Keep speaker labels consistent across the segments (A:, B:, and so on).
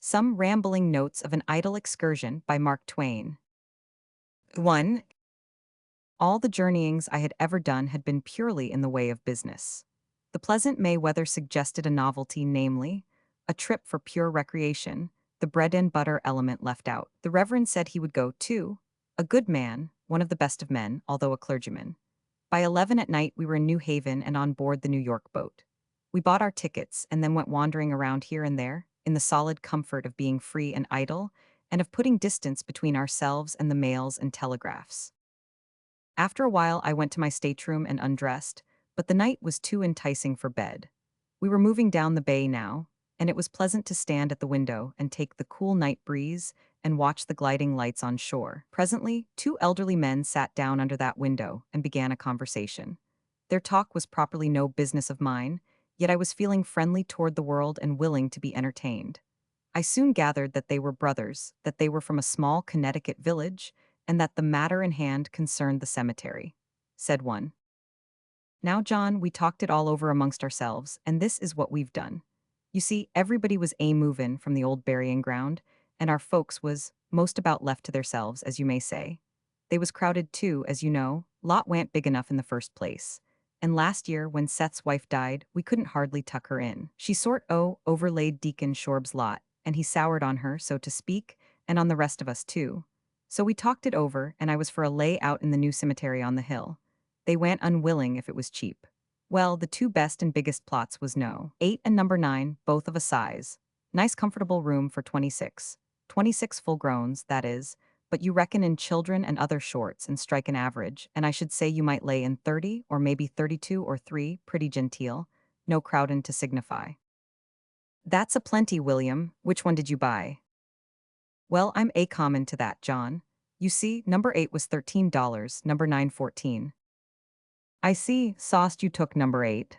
A: Some Rambling Notes of an Idle Excursion by Mark Twain. 1. All the journeyings I had ever done had been purely in the way of business. The pleasant May weather suggested a novelty, namely, a trip for pure recreation, the bread and butter element left out. The Reverend said he would go too. A good man, one of the best of men, although a clergyman. By 11 at night, we were in New Haven and on board the New York boat. We bought our tickets and then went wandering around here and there, in the solid comfort of being free and idle, and of putting distance between ourselves and the mails and telegraphs. After a while, I went to my stateroom and undressed, but the night was too enticing for bed. We were moving down the bay now, and it was pleasant to stand at the window and take the cool night breeze and watch the gliding lights on shore. Presently, two elderly men sat down under that window and began a conversation. Their talk was properly no business of mine, yet I was feeling friendly toward the world and willing to be entertained. I soon gathered that they were brothers, that they were from a small Connecticut village, and that the matter in hand concerned the cemetery. Said one. Now, John, we talked it all over amongst ourselves, and this is what we've done. You see, everybody was movin' from the old burying ground, and our folks was most about left to theirselves, as you may say. They was crowded too, as you know, lot wa'n't big enough in the first place. And last year, when Seth's wife died, we couldn't hardly tuck her in. She overlaid Deacon Shorb's lot, and he soured on her, so to speak, and on the rest of us too. So we talked it over, and I was for a lay out in the new cemetery on the hill. They wa'n't unwilling if it was cheap. Well, the two best and biggest plots was no. 8 and number 9, both of a size. Nice comfortable room for 26. 26 full growns, that is, but you reckon in children and other shorts and strike an average, and I should say you might lay in 30, or maybe 32 or 3, pretty genteel, no crowdin' to signify. That's a plenty, William. Which one did you buy? Well, I'm a common to that, John. You see, number 8 was $13, number 9 14. I see, sauced you took number 8.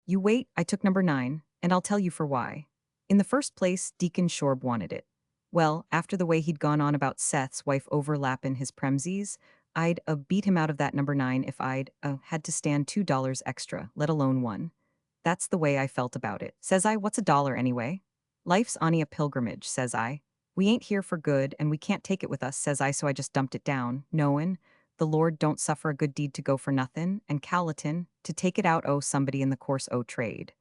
A: You wait, I took number 9, and I'll tell you for why. In the first place, Deacon Shorb wanted it. Well, after the way he'd gone on about Seth's wife overlappin' his premsies, I'd beat him out of that number 9 if I'd had to stand $2 extra, let alone one. That's the way I felt about it. Says I, what's a dollar anyway? Life's ony a pilgrimage, says I. We ain't here for good, and we can't take it with us, says I, so I just dumped it down, knowin' the Lord don't suffer a good deed to go for nothin', and Cowleton, to take it out somebody in the course trade.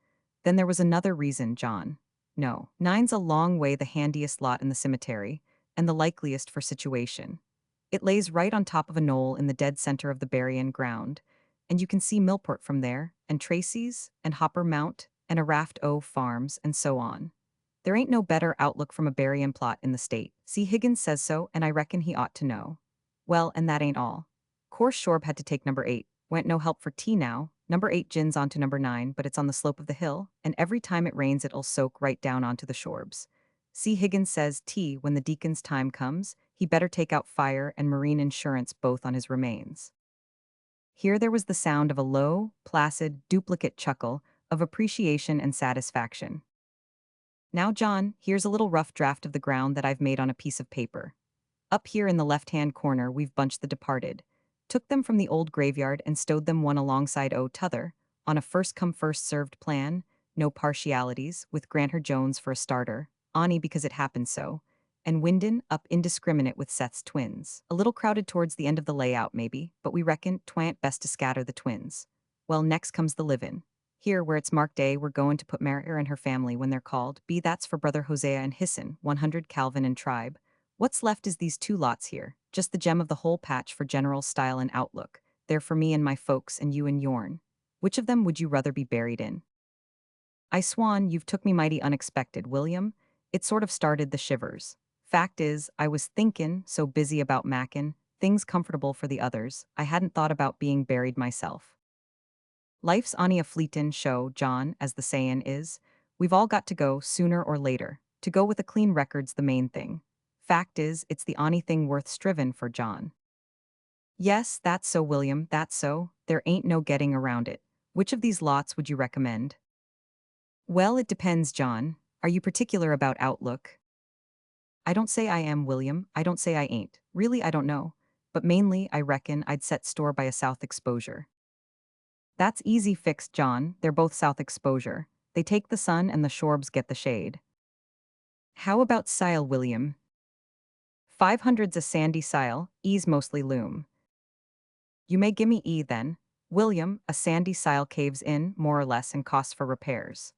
A: Then there was another reason, John. No, 9's a long way the handiest lot in the cemetery, and the likeliest for situation. It lays right on top of a knoll in the dead center of the burying ground, and you can see Millport from there, and Tracy's, and Hopper Mount, and a raft farms, and so on. There ain't no better outlook from a burying plot in the state. See, Higgins says so, and I reckon he ought to know. Well, and that ain't all. Course Shorb had to take number 8. Went no help for tea now. Number 8 gins onto number 9, but it's on the slope of the hill, and every time it rains it'll soak right down onto the Shorbs. See, Higgins says tea when the deacon's time comes, he better take out fire and marine insurance both on his remains. Here there was the sound of a low, placid, duplicate chuckle of appreciation and satisfaction. Now, John, here's a little rough draft of the ground that I've made on a piece of paper. Up here in the left-hand corner we've bunched the departed, took them from the old graveyard and stowed them one alongside t'other, on a first-come first-served plan, no partialities, with Granter Jones for a starter, Ani because it happened so, and Wyndon up indiscriminate with Seth's twins. A little crowded towards the end of the layout maybe, but we reckon 'twant best to scatter the twins. Well, next comes the livin'. Here, where it's marked A, we're goin' to put Mary and her family when they're called. B, that's for brother Hosea and Hisson, 100 Calvin and tribe. What's left is these two lots here, just the gem of the whole patch for general style and outlook. They're for me and my folks and you and yourn. Which of them would you rather be buried in? I swan, you've took me mighty unexpected, William. It sort of started the shivers. Fact is, I was thinkin', so busy about mackin', things comfortable for the others, I hadn't thought about being buried myself. Life's ony a fleetin' show, John, as the sayin' is. We've all got to go, sooner or later. To go with a clean record's the main thing. Fact is, it's the on'y thing worth strivin' for, John. Yes, that's so, William, that's so. There ain't no getting around it. Which of these lots would you recommend? Well, it depends, John. Are you particular about outlook? I don't say I am, William. I don't say I ain't. Really, I don't know. But mainly, I reckon I'd set store by a south exposure. That's easy fixed, John. They're both south exposure. They take the sun and the Shorbs get the shade. How about sile, William? 500's a sandy sile, E's mostly loom. You may gimme E then. William, a sandy sile caves in, more or less, and costs for repairs.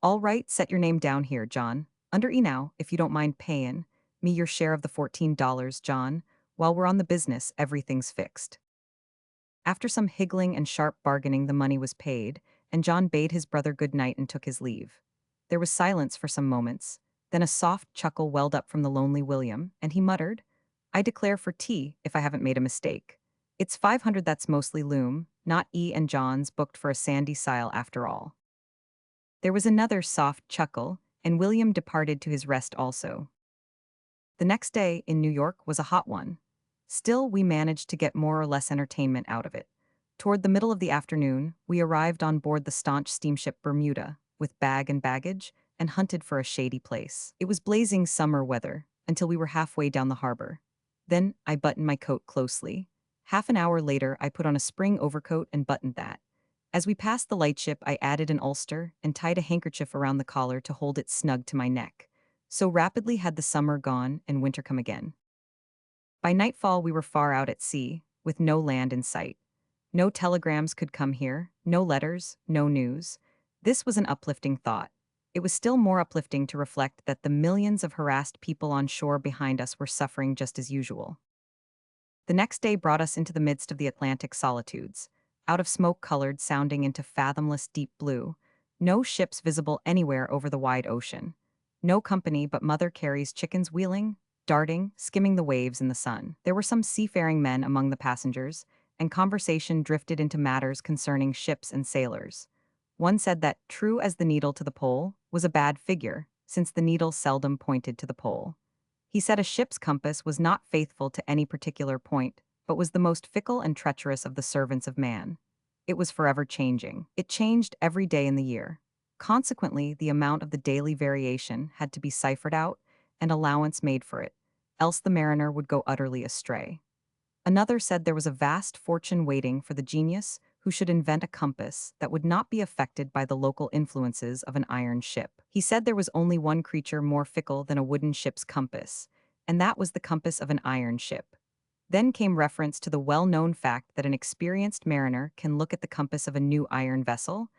A: All right, set your name down here, John. Under E now, if you don't mind payin' me your share of the $14, John. While we're on the business, everything's fixed. After some higgling and sharp bargaining, the money was paid, and John bade his brother good night and took his leave. There was silence for some moments. Then a soft chuckle welled up from the lonely William, and he muttered, I declare for tea, if I haven't made a mistake. It's 500 that's mostly loom, not E and John's booked for a sandy sile after all. There was another soft chuckle, and William departed to his rest also. The next day, in New York, was a hot one. Still, we managed to get more or less entertainment out of it. Toward the middle of the afternoon, we arrived on board the staunch steamship Bermuda, with bag and baggage, and hunted for a shady place. It was blazing summer weather, until we were halfway down the harbor. Then I buttoned my coat closely. Half an hour later, I put on a spring overcoat and buttoned that. As we passed the lightship, I added an ulster and tied a handkerchief around the collar to hold it snug to my neck. So rapidly had the summer gone and winter come again. By nightfall, we were far out at sea, with no land in sight. No telegrams could come here, no letters, no news. This was an uplifting thought. It was still more uplifting to reflect that the millions of harassed people on shore behind us were suffering just as usual. The next day brought us into the midst of the Atlantic solitudes, out of smoke-colored sounding into fathomless deep blue, no ships visible anywhere over the wide ocean. No company but Mother Carey's chickens wheeling, darting, skimming the waves in the sun. There were some seafaring men among the passengers, and conversation drifted into matters concerning ships and sailors. One said that, true as the needle to the pole, was a bad figure, since the needle seldom pointed to the pole. He said a ship's compass was not faithful to any particular point, but was the most fickle and treacherous of the servants of man. It was forever changing. It changed every day in the year. Consequently, the amount of the daily variation had to be ciphered out and allowance made for it, else the mariner would go utterly astray. Another said there was a vast fortune waiting for the genius who should invent a compass that would not be affected by the local influences of an iron ship. He said there was only one creature more fickle than a wooden ship's compass, and that was the compass of an iron ship. Then came reference to the well-known fact that an experienced mariner can look at the compass of a new iron vessel,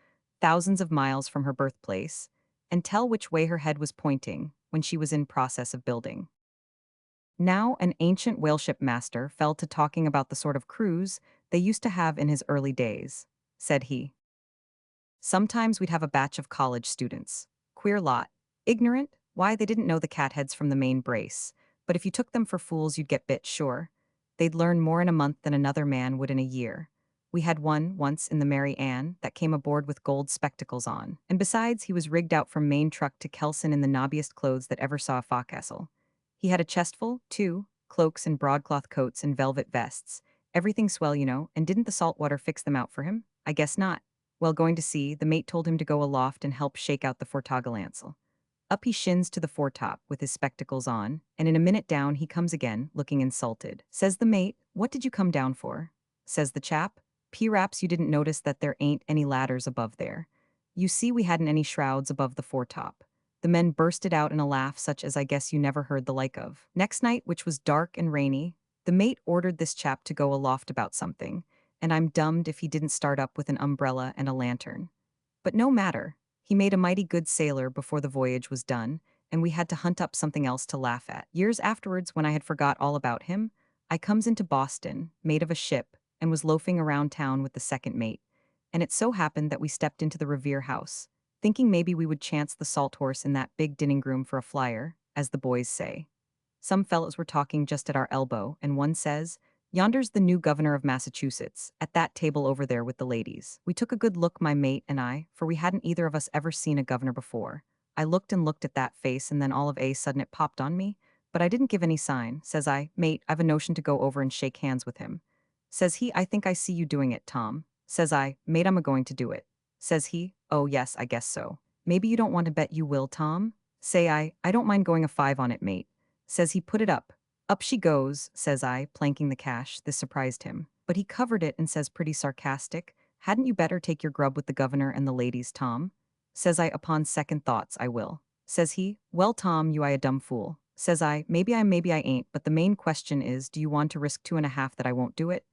A: thousands of miles from her birthplace, and tell which way her head was pointing when she was in process of building. Now an ancient whaleship master fell to talking about the sort of cruise they used to have in his early days. Said he, sometimes we'd have a batch of college students. Queer lot. Ignorant? Why, they didn't know the catheads from the main brace. But if you took them for fools, you'd get bit, sure. They'd learn more in a month than another man would in a year. We had one, once, in the Mary Ann, that came aboard with gold spectacles on. And besides, he was rigged out from main truck to kelson in the knobbiest clothes that ever saw a forecastle. He had a chestful, too, cloaks and broadcloth coats and velvet vests. Everything swell, you know, and didn't the salt water fix them out for him? I guess not. Well, going to sea, the mate told him to go aloft and help shake out the foretopgalants'l. Up he shins to the foretop with his spectacles on, and in a minute down he comes again, looking insulted. Says the mate, what did you come down for? Says the chap, P-raps you didn't notice that there ain't any ladders above there. You see we hadn't any shrouds above the foretop. The men bursted out in a laugh such as I guess you never heard the like of. Next night, which was dark and rainy, the mate ordered this chap to go aloft about something, and I'm dummed if he didn't start up with an umbrella and a lantern. But no matter, he made a mighty good sailor before the voyage was done, and we had to hunt up something else to laugh at. Years afterwards, when I had forgot all about him, I comes into Boston, mate of a ship, and was loafing around town with the second mate, and it so happened that we stepped into the Revere House, thinking maybe we would chance the salt horse in that big dinning room for a flyer, as the boys say. Some fellows were talking just at our elbow, and one says, yonder's the new governor of Massachusetts, at that table over there with the ladies. We took a good look, my mate and I, for we hadn't either of us ever seen a governor before. I looked and looked at that face, and then all of a sudden it popped on me, but I didn't give any sign. Says I, mate, I've a notion to go over and shake hands with him. Says he, I think I see you doing it, Tom. Says I, mate, I'm a-going to do it. Says he, oh yes, I guess so. Maybe you don't want to bet you will, Tom? Say I don't mind going a 5 on it, mate. Says he, put it up. Up she goes, says I, planking the cash. This surprised him. But he covered it and says pretty sarcastic, hadn't you better take your grub with the governor and the ladies, Tom? Says I, upon second thoughts, I will. says he. Well, Tom, you I a dumb fool. Says I, maybe I ain't, but the main question is, do you want to risk 2.5 that I won't do it?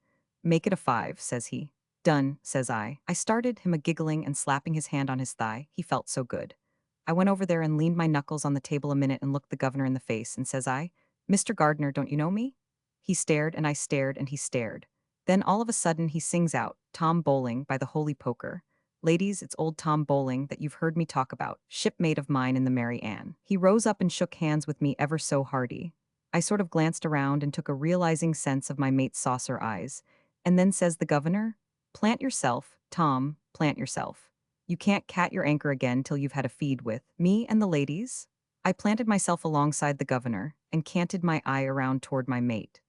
A: Make it a 5, says he. Done, says I. I started him a giggling and slapping his hand on his thigh. He felt so good. I went over there and leaned my knuckles on the table a minute and looked the governor in the face, and says I, Mr. Gardner, don't you know me? He stared and I stared and he stared. Then all of a sudden he sings out, Tom Bowling by the Holy Poker. Ladies, it's old Tom Bowling that you've heard me talk about, shipmate of mine in the Mary Ann. He rose up and shook hands with me ever so hearty. I sort of glanced around and took a realizing sense of my mate's saucer eyes. And then says the governor, plant yourself, Tom, plant yourself. You can't cat your anchor again till you've had a feed with me and the ladies. I planted myself alongside the governor and canted my eye around toward my mate.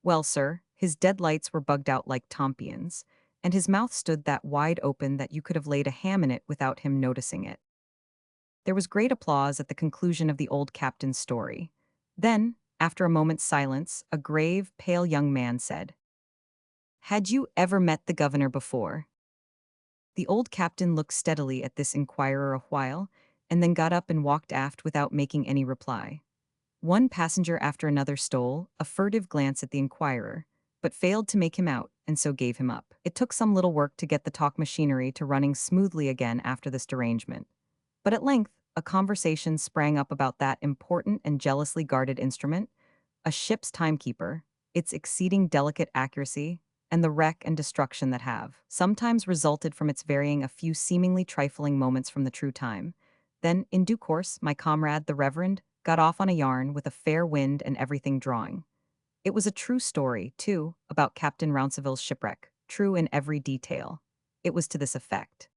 A: Well, sir, his dead lights were bugged out like tompions, and his mouth stood that wide open that you could have laid a ham in it without him noticing it. There was great applause at the conclusion of the old captain's story. Then, after a moment's silence, a grave, pale young man said, Had you ever met the governor before? The old captain looked steadily at this inquirer a while, and then got up and walked aft without making any reply. One passenger after another stole a furtive glance at the inquirer, but failed to make him out, and so gave him up. It took some little work to get the talk machinery to running smoothly again after this derangement. But at length, a conversation sprang up about that important and jealously guarded instrument, a ship's timekeeper, its exceeding delicate accuracy, and the wreck and destruction that have sometimes resulted from its varying a few seemingly trifling moments from the true time. Then, in due course, my comrade, the Reverend, got off on a yarn with a fair wind and everything drawing. It was a true story, too, about Captain Rounceville's shipwreck, true in every detail. It was to this effect.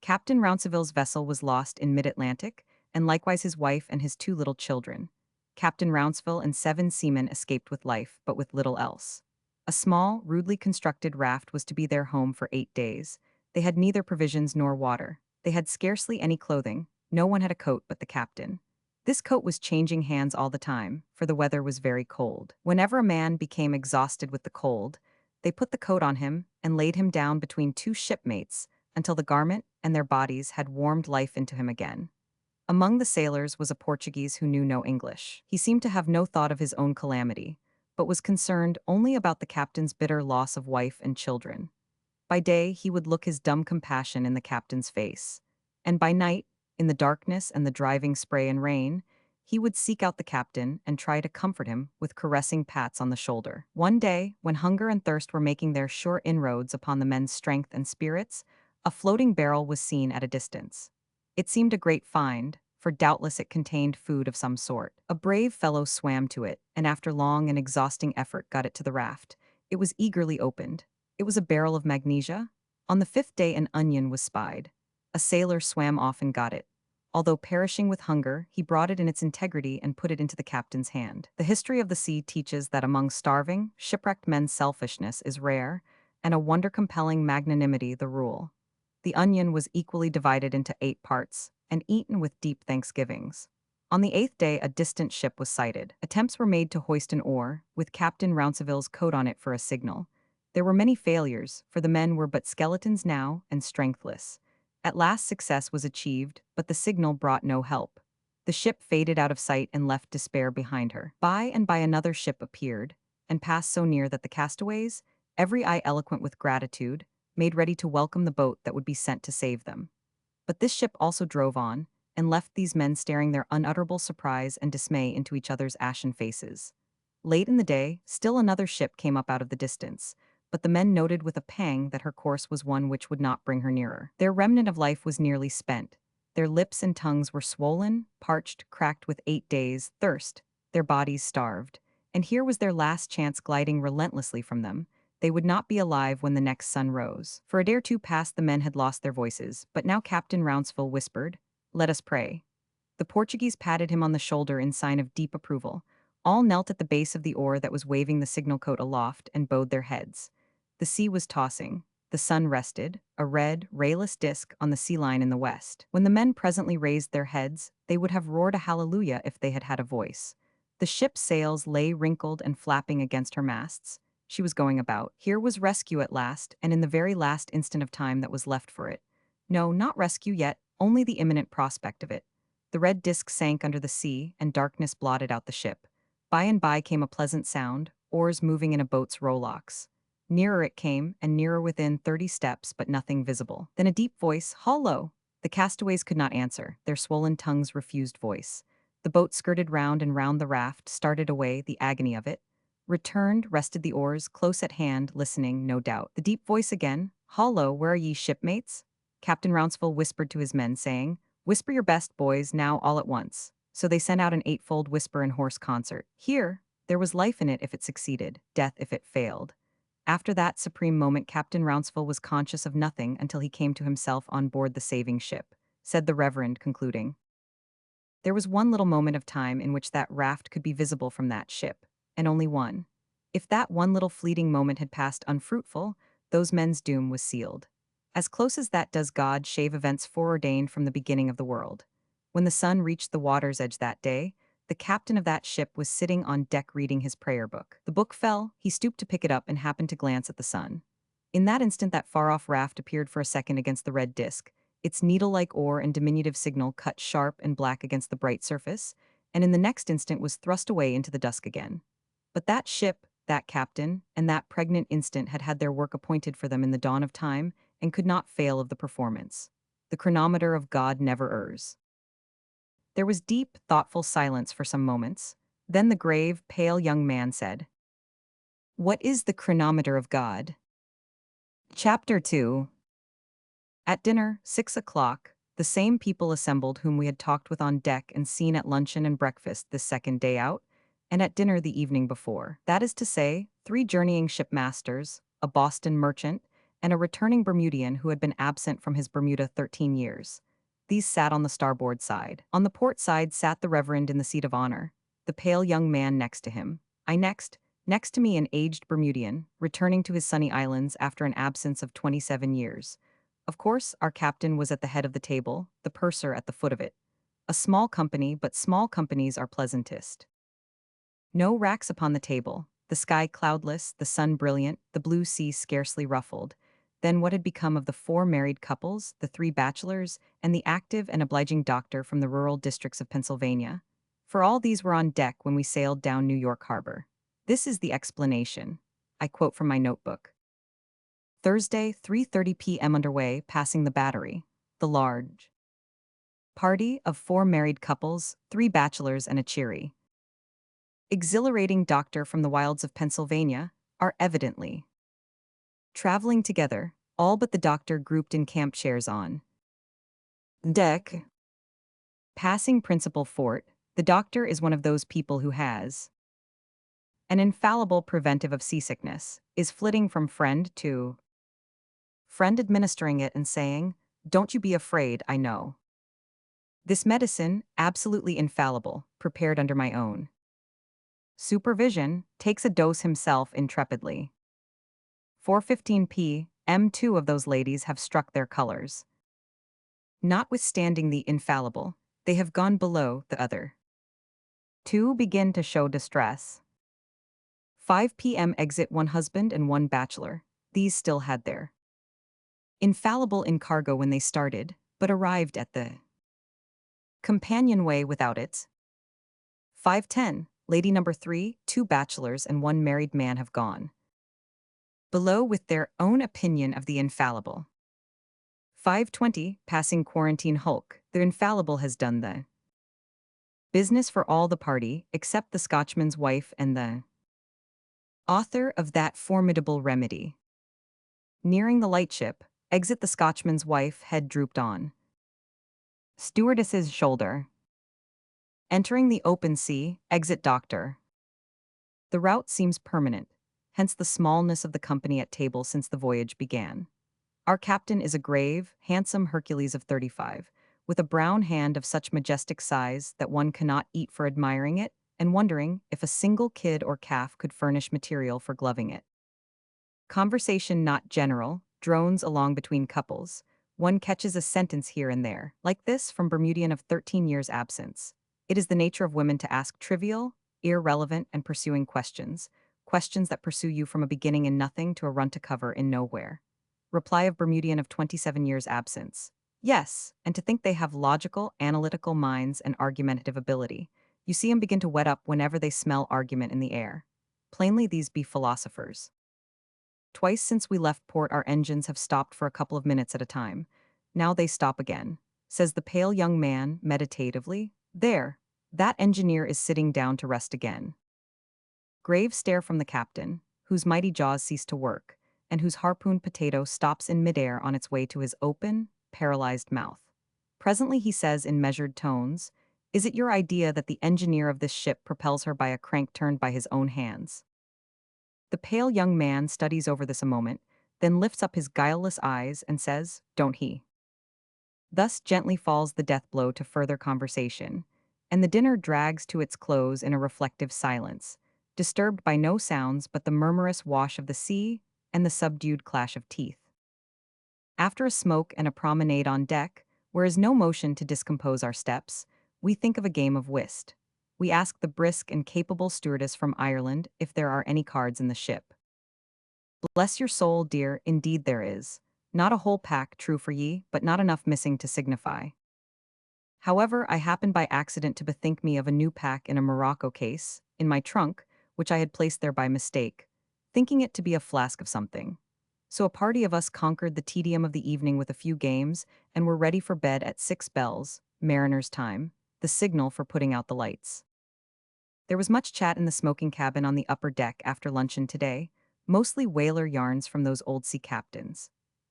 A: Captain Rounceville's vessel was lost in mid-Atlantic, and likewise his wife and his 2 little children. Captain Rounceville and 7 seamen escaped with life, but with little else. A small, rudely constructed raft was to be their home for 8 days. They had neither provisions nor water. They had scarcely any clothing. No one had a coat but the captain. This coat was changing hands all the time, for the weather was very cold. Whenever a man became exhausted with the cold, they put the coat on him and laid him down between 2 shipmates until the garment and their bodies had warmed life into him again. Among the sailors was a Portuguese who knew no English. He seemed to have no thought of his own calamity, but was concerned only about the captain's bitter loss of wife and children. By day, he would look his dumb compassion in the captain's face, and by night, in the darkness and the driving spray and rain, he would seek out the captain and try to comfort him with caressing pats on the shoulder. One day, when hunger and thirst were making their sure inroads upon the men's strength and spirits, a floating barrel was seen at a distance. It seemed a great find, for doubtless it contained food of some sort. A brave fellow swam to it, and after long and exhausting effort got it to the raft. It was eagerly opened. It was a barrel of magnesia. On the 5th day an onion was spied. A sailor swam off and got it. Although perishing with hunger, he brought it in its integrity and put it into the captain's hand. The history of the sea teaches that among starving, shipwrecked men's selfishness is rare, and a wonder-compelling magnanimity the rule. The onion was equally divided into 8 parts, and eaten with deep thanksgivings. On the 8th day a distant ship was sighted. Attempts were made to hoist an oar, with Captain Rounceville's coat on it for a signal. There were many failures, for the men were but skeletons now and strengthless. At last success was achieved, but the signal brought no help. The ship faded out of sight and left despair behind her. By and by another ship appeared, and passed so near that the castaways, every eye eloquent with gratitude, made ready to welcome the boat that would be sent to save them. But this ship also drove on, and left these men staring their unutterable surprise and dismay into each other's ashen faces. Late in the day, still another ship came up out of the distance, but the men noted with a pang that her course was one which would not bring her nearer. Their remnant of life was nearly spent. Their lips and tongues were swollen, parched, cracked with 8 days' thirst, their bodies starved. And here was their last chance gliding relentlessly from them. They would not be alive when the next sun rose. For a day or 2 past the men had lost their voices, but now Captain Rounceville whispered, "Let us pray." The Portuguese patted him on the shoulder in sign of deep approval. All knelt at the base of the oar that was waving the signal coat aloft and bowed their heads. The sea was tossing. The sun rested, a red, rayless disk on the sea line in the west. When the men presently raised their heads, they would have roared a hallelujah if they had had a voice. The ship's sails lay wrinkled and flapping against her masts. She was going about. Here was rescue at last, and in the very last instant of time that was left for it. No, not rescue yet, only the imminent prospect of it. The red disk sank under the sea, and darkness blotted out the ship. By and by came a pleasant sound, oars moving in a boat's rowlocks. Nearer it came, and nearer within 30 steps, but nothing visible. Then a deep voice, "Hollo!" The castaways could not answer, their swollen tongues refused voice. The boat skirted round and round the raft, started away, the agony of it. Returned, rested the oars, close at hand, listening, no doubt. The deep voice again, "Hollo, where are ye, shipmates?" Captain Rounceville whispered to his men, saying, "Whisper your best, boys, now all at once." So they sent out an eightfold whisper in hoarse concert. Here, there was life in it if it succeeded, death if it failed. After that supreme moment, Captain Rounceville was conscious of nothing until he came to himself on board the saving ship, said the Reverend, concluding. There was one little moment of time in which that raft could be visible from that ship, and only one. If that one little fleeting moment had passed unfruitful, those men's doom was sealed. As close as that does God shave events foreordained from the beginning of the world. When the sun reached the water's edge that day, the captain of that ship was sitting on deck reading his prayer book. The book fell, he stooped to pick it up and happened to glance at the sun. In that instant that far-off raft appeared for a second against the red disk, its needle-like oar and diminutive signal cut sharp and black against the bright surface, and in the next instant was thrust away into the dusk again. But that ship, that captain, and that pregnant instant had had their work appointed for them in the dawn of time, and could not fail of the performance. The chronometer of God never errs. There was deep, thoughtful silence for some moments. Then the grave, pale young man said, "What is the chronometer of God?" Chapter 2. At dinner, 6 o'clock, the same people assembled whom we had talked with on deck and seen at luncheon and breakfast this second day out, and at dinner the evening before. That is to say, 3 journeying shipmasters, a Boston merchant, and a returning Bermudian who had been absent from his Bermuda 13 years. These sat on the starboard side. On the port side sat the Reverend in the seat of honor, the pale young man next to him. Next to me an aged Bermudian, returning to his sunny islands after an absence of 27 years. Of course, our captain was at the head of the table, the purser at the foot of it. A small company, but small companies are pleasantest. No racks upon the table, the sky cloudless, the sun brilliant, the blue sea scarcely ruffled. Then what had become of the 4 married couples, the 3 bachelors, and the active and obliging doctor from the rural districts of Pennsylvania? For all these were on deck when we sailed down New York Harbor. This is the explanation. I quote from my notebook. Thursday, 3:30 p.m. underway, passing the Battery. The large party of 4 married couples, 3 bachelors and a cheery, exhilarating doctor from the wilds of Pennsylvania, are evidently traveling together, all but the doctor grouped in camp chairs on deck. Passing Principal Fort, the doctor is one of those people who has an infallible preventive of seasickness, is flitting from friend to friend administering it and saying, "Don't you be afraid, I know. This medicine, absolutely infallible, prepared under my own supervision, takes a dose himself intrepidly." 4:15 p.m. 2 of those ladies have struck their colors. Notwithstanding the infallible, they have gone below the other 2 begin to show distress. 5 p.m. exit 1 husband and 1 bachelor. These still had their infallible in cargo when they started, but arrived at the companionway without it. 5:10, lady number 3, 2 bachelors and 1 married man have gone below with their own opinion of the infallible. 5:20, passing Quarantine Hulk, the infallible has done the business for all the party, except the Scotchman's wife and the author of that formidable remedy. Nearing the lightship, exit the Scotchman's wife, head drooped on stewardess's shoulder. Entering the open sea, exit doctor. The route seems permanent, hence the smallness of the company at table since the voyage began. Our captain is a grave, handsome Hercules of 35, with a brown hand of such majestic size that one cannot eat for admiring it, and wondering if a single kid or calf could furnish material for gloving it. Conversation not general, drones along between couples. One catches a sentence here and there, like this from Bermudian of 13 years' absence. It is the nature of women to ask trivial, irrelevant, and pursuing questions, questions that pursue you from a beginning in nothing to a run to cover in nowhere. Reply of Bermudian of 27 years' absence. Yes, and to think they have logical, analytical minds and argumentative ability. You see 'em begin to wet up whenever they smell argument in the air. Plainly, these be philosophers. Twice since we left port, our engines have stopped for a couple of minutes at a time. Now they stop again, says the pale young man meditatively. There, that engineer is sitting down to rest again. Grave stare from the captain, whose mighty jaws cease to work, and whose harpooned potato stops in midair on its way to his open, paralyzed mouth. Presently he says in measured tones, "Is it your idea that the engineer of this ship propels her by a crank turned by his own hands?" The pale young man studies over this a moment, then lifts up his guileless eyes and says, "Don't he?" Thus gently falls the death blow to further conversation, and the dinner drags to its close in a reflective silence, disturbed by no sounds but the murmurous wash of the sea and the subdued clash of teeth. After a smoke and a promenade on deck, where is no motion to discompose our steps, we think of a game of whist. We ask the brisk and capable stewardess from Ireland if there are any cards in the ship. Bless your soul, dear, indeed there is. Not a whole pack, true for ye, but not enough missing to signify. However, I happened by accident to bethink me of a new pack in a morocco case, in my trunk, which I had placed there by mistake, thinking it to be a flask of something. So a party of us conquered the tedium of the evening with a few games, and were ready for bed at 6 bells, mariner's time, the signal for putting out the lights. There was much chat in the smoking cabin on the upper deck after luncheon today, mostly whaler yarns from those old sea captains.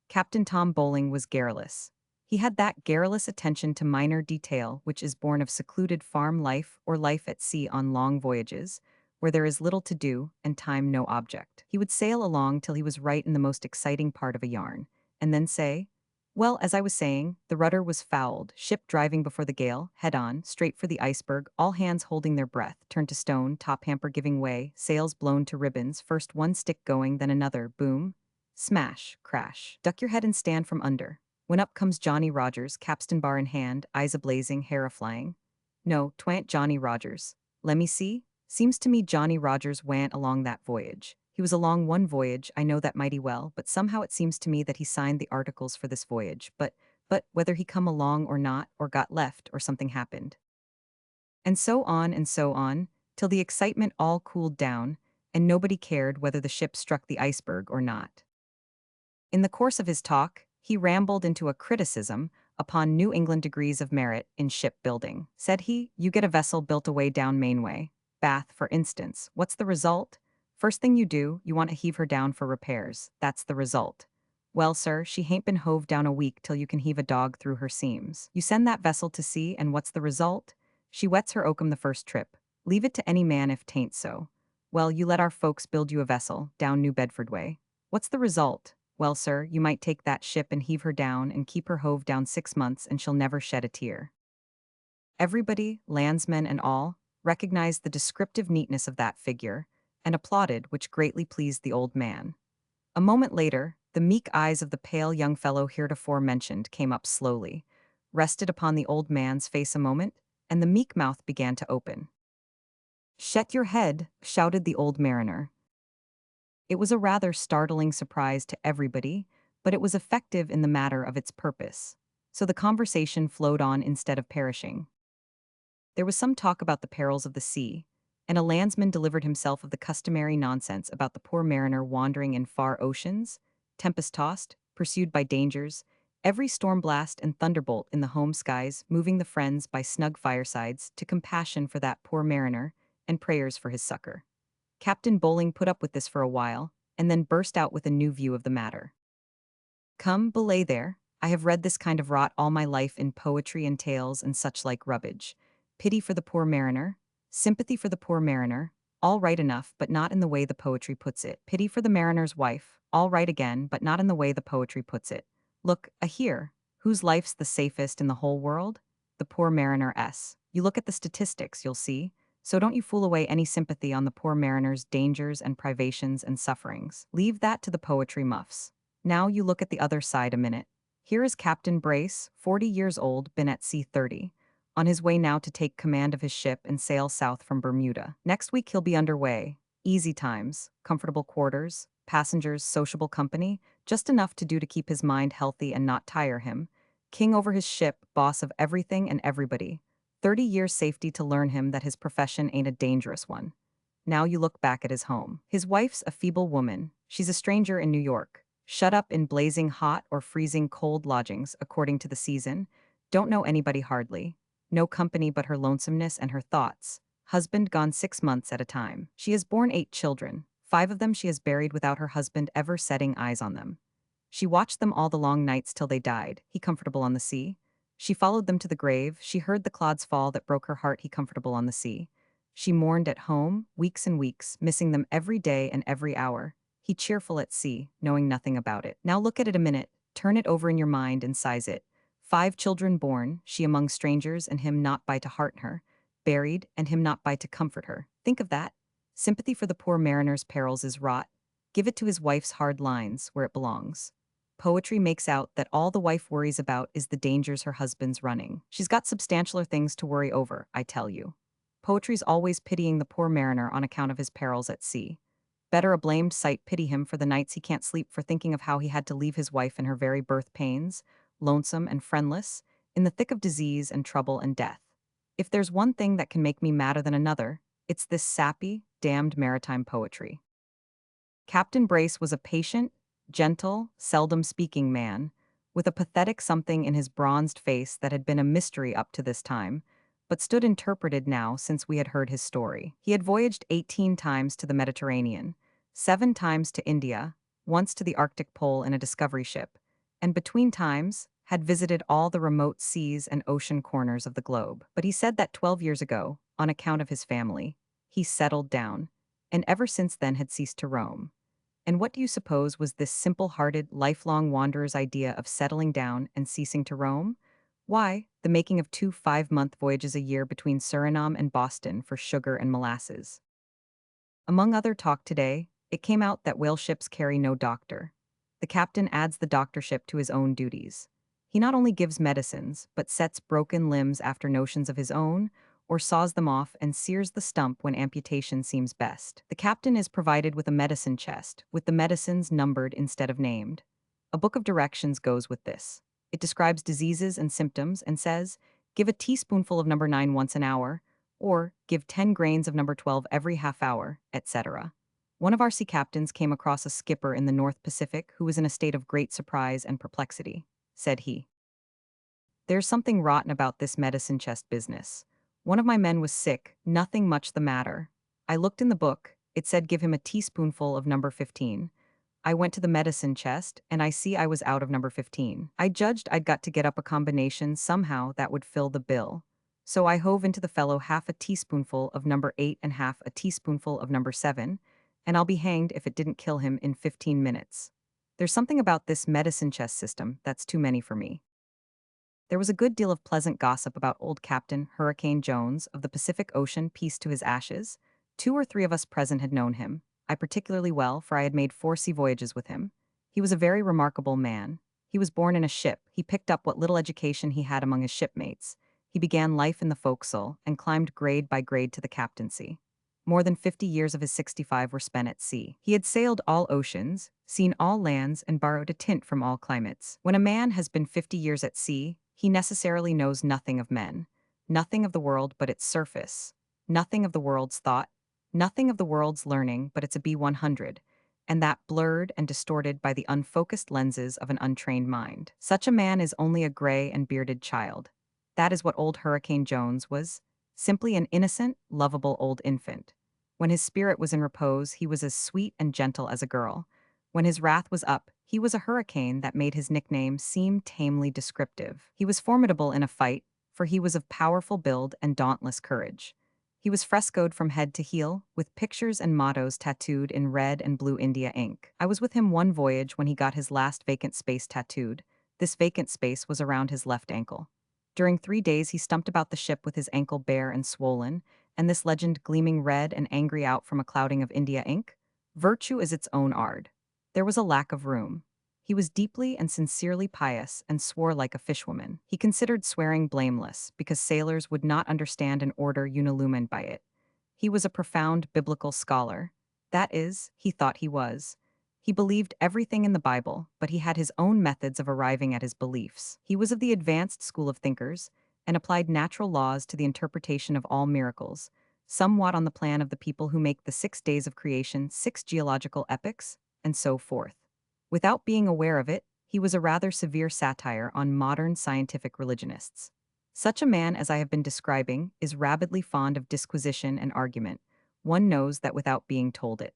A: Captain Tom Bowling was garrulous. He had that garrulous attention to minor detail which is born of secluded farm life or life at sea on long voyages, where there is little to do and time no object. He would sail along till he was right in the most exciting part of a yarn, and then say, "Well, as I was saying, the rudder was fouled, ship driving before the gale, head on, straight for the iceberg, all hands holding their breath, turned to stone, top hamper giving way, sails blown to ribbons, first one stick going, then another, boom, smash, crash. Duck your head and stand from under. When up comes Johnny Rogers, capstan bar in hand, eyes a-blazing, hair a-flying. No, 'twa'n't Johnny Rogers. Lemme see? Seems to me Johnny Rogers wa'n't along that voyage. He was along one voyage, I know that mighty well, but somehow it seems to me that he signed the articles for this voyage, but whether he come along or not, or got left, or something happened." And so on, till the excitement all cooled down, and nobody cared whether the ship struck the iceberg or not. In the course of his talk, he rambled into a criticism upon New England degrees of merit in shipbuilding. Said he, "You get a vessel built away down Mainway, Bath, for instance. What's the result? First thing you do, you want to heave her down for repairs. That's the result. Well, sir, she hain't been hove down a week till you can heave a dog through her seams. You send that vessel to sea, and what's the result? She wets her oakum the first trip. Leave it to any man if 'tain't so. Well, you let our folks build you a vessel, down New Bedford way. What's the result? Well, sir, you might take that ship and heave her down and keep her hove down 6 months and she'll never shed a tear." Everybody, landsmen and all, recognized the descriptive neatness of that figure, and applauded, which greatly pleased the old man. A moment later, the meek eyes of the pale young fellow heretofore mentioned came up slowly, rested upon the old man's face a moment, and the meek mouth began to open. "Shet your head," shouted the old mariner. It was a rather startling surprise to everybody, but it was effective in the matter of its purpose. So the conversation flowed on instead of perishing. There was some talk about the perils of the sea, and a landsman delivered himself of the customary nonsense about the poor mariner wandering in far oceans, tempest-tossed, pursued by dangers, every storm blast and thunderbolt in the home skies moving the friends by snug firesides to compassion for that poor mariner and prayers for his succor. Captain Bowling put up with this for a while, and then burst out with a new view of the matter. "Come, belay there. I have read this kind of rot all my life in poetry and tales and such like rubbage. Pity for the poor mariner, sympathy for the poor mariner, all right enough, but not in the way the poetry puts it. Pity for the mariner's wife, all right again, but not in the way the poetry puts it. Look, here, whose life's the safest in the whole world? The poor mariner's. You look at the statistics, you'll see. So don't you fool away any sympathy on the poor mariner's dangers and privations and sufferings. Leave that to the poetry muffs. Now you look at the other side a minute. Here is Captain Brace, 40 years old, been at sea 30. On his way now to take command of his ship and sail south from Bermuda. Next week he'll be under way. Easy times, comfortable quarters, passengers, sociable company, just enough to do to keep his mind healthy and not tire him. King over his ship, boss of everything and everybody. 30 years safety to learn him that his profession ain't a dangerous one. Now you look back at his home. His wife's a feeble woman. She's a stranger in New York. Shut up in blazing hot or freezing cold lodgings, according to the season. Don't know anybody hardly. No company but her lonesomeness and her thoughts. Husband gone 6 months at a time. She has borne 8 children. 5 of them she has buried without her husband ever setting eyes on them. She watched them all the long nights till they died, he comfortable on the sea. She followed them to the grave, she heard the clods fall that broke her heart, he comfortable on the sea. She mourned at home, weeks and weeks, missing them every day and every hour. He cheerful at sea, knowing nothing about it. Now look at it a minute, turn it over in your mind and size it. 5 children born, she among strangers and him not by to hearten her. Buried, and him not by to comfort her. Think of that. Sympathy for the poor mariner's perils is wrought. Give it to his wife's hard lines, where it belongs. Poetry makes out that all the wife worries about is the dangers her husband's running. She's got substantialer things to worry over, I tell you. Poetry's always pitying the poor mariner on account of his perils at sea. Better a blamed sight pity him for the nights he can't sleep for thinking of how he had to leave his wife in her very birth pains, lonesome and friendless, in the thick of disease and trouble and death. If there's one thing that can make me madder than another, it's this sappy, damned maritime poetry. Captain Brace was a patient, gentle, seldom-speaking man, with a pathetic something in his bronzed face that had been a mystery up to this time, but stood interpreted now since we had heard his story. He had voyaged 18 times to the Mediterranean, 7 times to India, once to the Arctic Pole in a discovery ship, and between times had visited all the remote seas and ocean corners of the globe. But he said that 12 years ago, on account of his family, he settled down, and ever since then had ceased to roam. And what do you suppose was this simple-hearted, lifelong wanderer's idea of settling down and ceasing to roam? Why, the making of 2 5-month voyages a year between Suriname and Boston for sugar and molasses. Among other talk today, it came out that whale ships carry no doctor. The captain adds the doctorship to his own duties. He not only gives medicines, but sets broken limbs after notions of his own, or saws them off and sears the stump when amputation seems best. The captain is provided with a medicine chest, with the medicines numbered instead of named. A book of directions goes with this. It describes diseases and symptoms and says, give a teaspoonful of number 9 once an hour, or give 10 grains of number 12 every half hour, etc. One of our sea captains came across a skipper in the North Pacific who was in a state of great surprise and perplexity. Said he, there's something rotten about this medicine chest business. One of my men was sick, nothing much the matter. I looked in the book, it said give him a teaspoonful of number 15. I went to the medicine chest, and I see I was out of number 15. I judged I'd got to get up a combination somehow that would fill the bill. So I hove into the fellow half a teaspoonful of number 8 and half a teaspoonful of number 7, and I'll be hanged if it didn't kill him in 15 minutes. There's something about this medicine chest system that's too many for me. There was a good deal of pleasant gossip about old Captain Hurricane Jones of the Pacific Ocean, peace to his ashes. 2 or 3 of us present had known him, I particularly well, for I had made 4 sea voyages with him. He was a very remarkable man. He was born in a ship, he picked up what little education he had among his shipmates. He began life in the forecastle, and climbed grade by grade to the captaincy. More than 50 years of his 65 were spent at sea. He had sailed all oceans, seen all lands, and borrowed a tint from all climates. When a man has been 50 years at sea, he necessarily knows nothing of men, nothing of the world but its surface, nothing of the world's thought, nothing of the world's learning but it's a B100, and that blurred and distorted by the unfocused lenses of an untrained mind. Such a man is only a gray and bearded child. That is what old Hurricane Jones was, simply an innocent, lovable old infant. When his spirit was in repose, he was as sweet and gentle as a girl. When his wrath was up, he was a hurricane that made his nickname seem tamely descriptive. He was formidable in a fight, for he was of powerful build and dauntless courage. He was frescoed from head to heel, with pictures and mottos tattooed in red and blue India ink. I was with him one voyage when he got his last vacant space tattooed. This vacant space was around his left ankle. During 3 days he stumped about the ship with his ankle bare and swollen, and this legend gleaming red and angry out from a clouding of India ink. Virtue is its own art. There was a lack of room. He was deeply and sincerely pious and swore like a fishwoman. He considered swearing blameless because sailors would not understand an order unilumined by it. He was a profound biblical scholar. That is, he thought he was. He believed everything in the Bible, but he had his own methods of arriving at his beliefs. He was of the advanced school of thinkers and applied natural laws to the interpretation of all miracles, somewhat on the plan of the people who make the 6 days of creation 6 geological epochs, and so forth. Without being aware of it, he was a rather severe satire on modern scientific religionists. Such a man as I have been describing is rabidly fond of disquisition and argument. One knows that without being told it.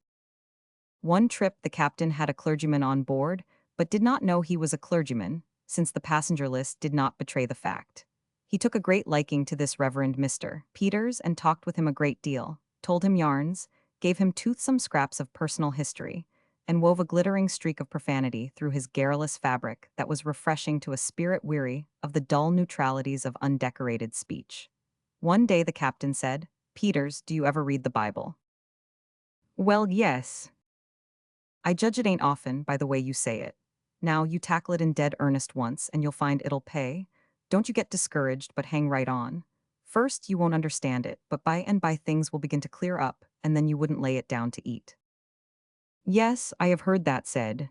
A: One trip the captain had a clergyman on board, but did not know he was a clergyman, since the passenger list did not betray the fact. He took a great liking to this Reverend Mr. Peters and talked with him a great deal, told him yarns, gave him toothsome scraps of personal history, and wove a glittering streak of profanity through his garrulous fabric that was refreshing to a spirit weary of the dull neutralities of undecorated speech. One day the captain said, "Peters, do you ever read the Bible?" "Well, yes. I judge it ain't often by the way you say it. Now, you tackle it in dead earnest once, and you'll find it'll pay. Don't you get discouraged, but hang right on. First, you won't understand it, but by and by things will begin to clear up, and then you wouldn't lay it down to eat." Yes, I have heard that said.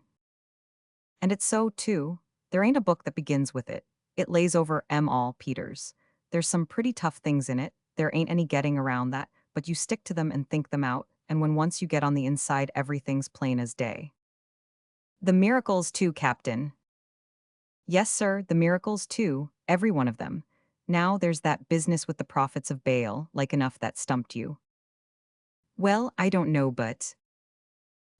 A: And it's so, too. There ain't a book that begins with it. It lays over all Peters. There's some pretty tough things in it, there ain't any getting around that, but you stick to them and think them out, and when once you get on the inside, everything's plain as day. The miracles, too, Captain. Yes, sir, the miracles, too, every one of them. Now there's that business with the prophets of Baal, like enough that stumped you. Well, I don't know, but.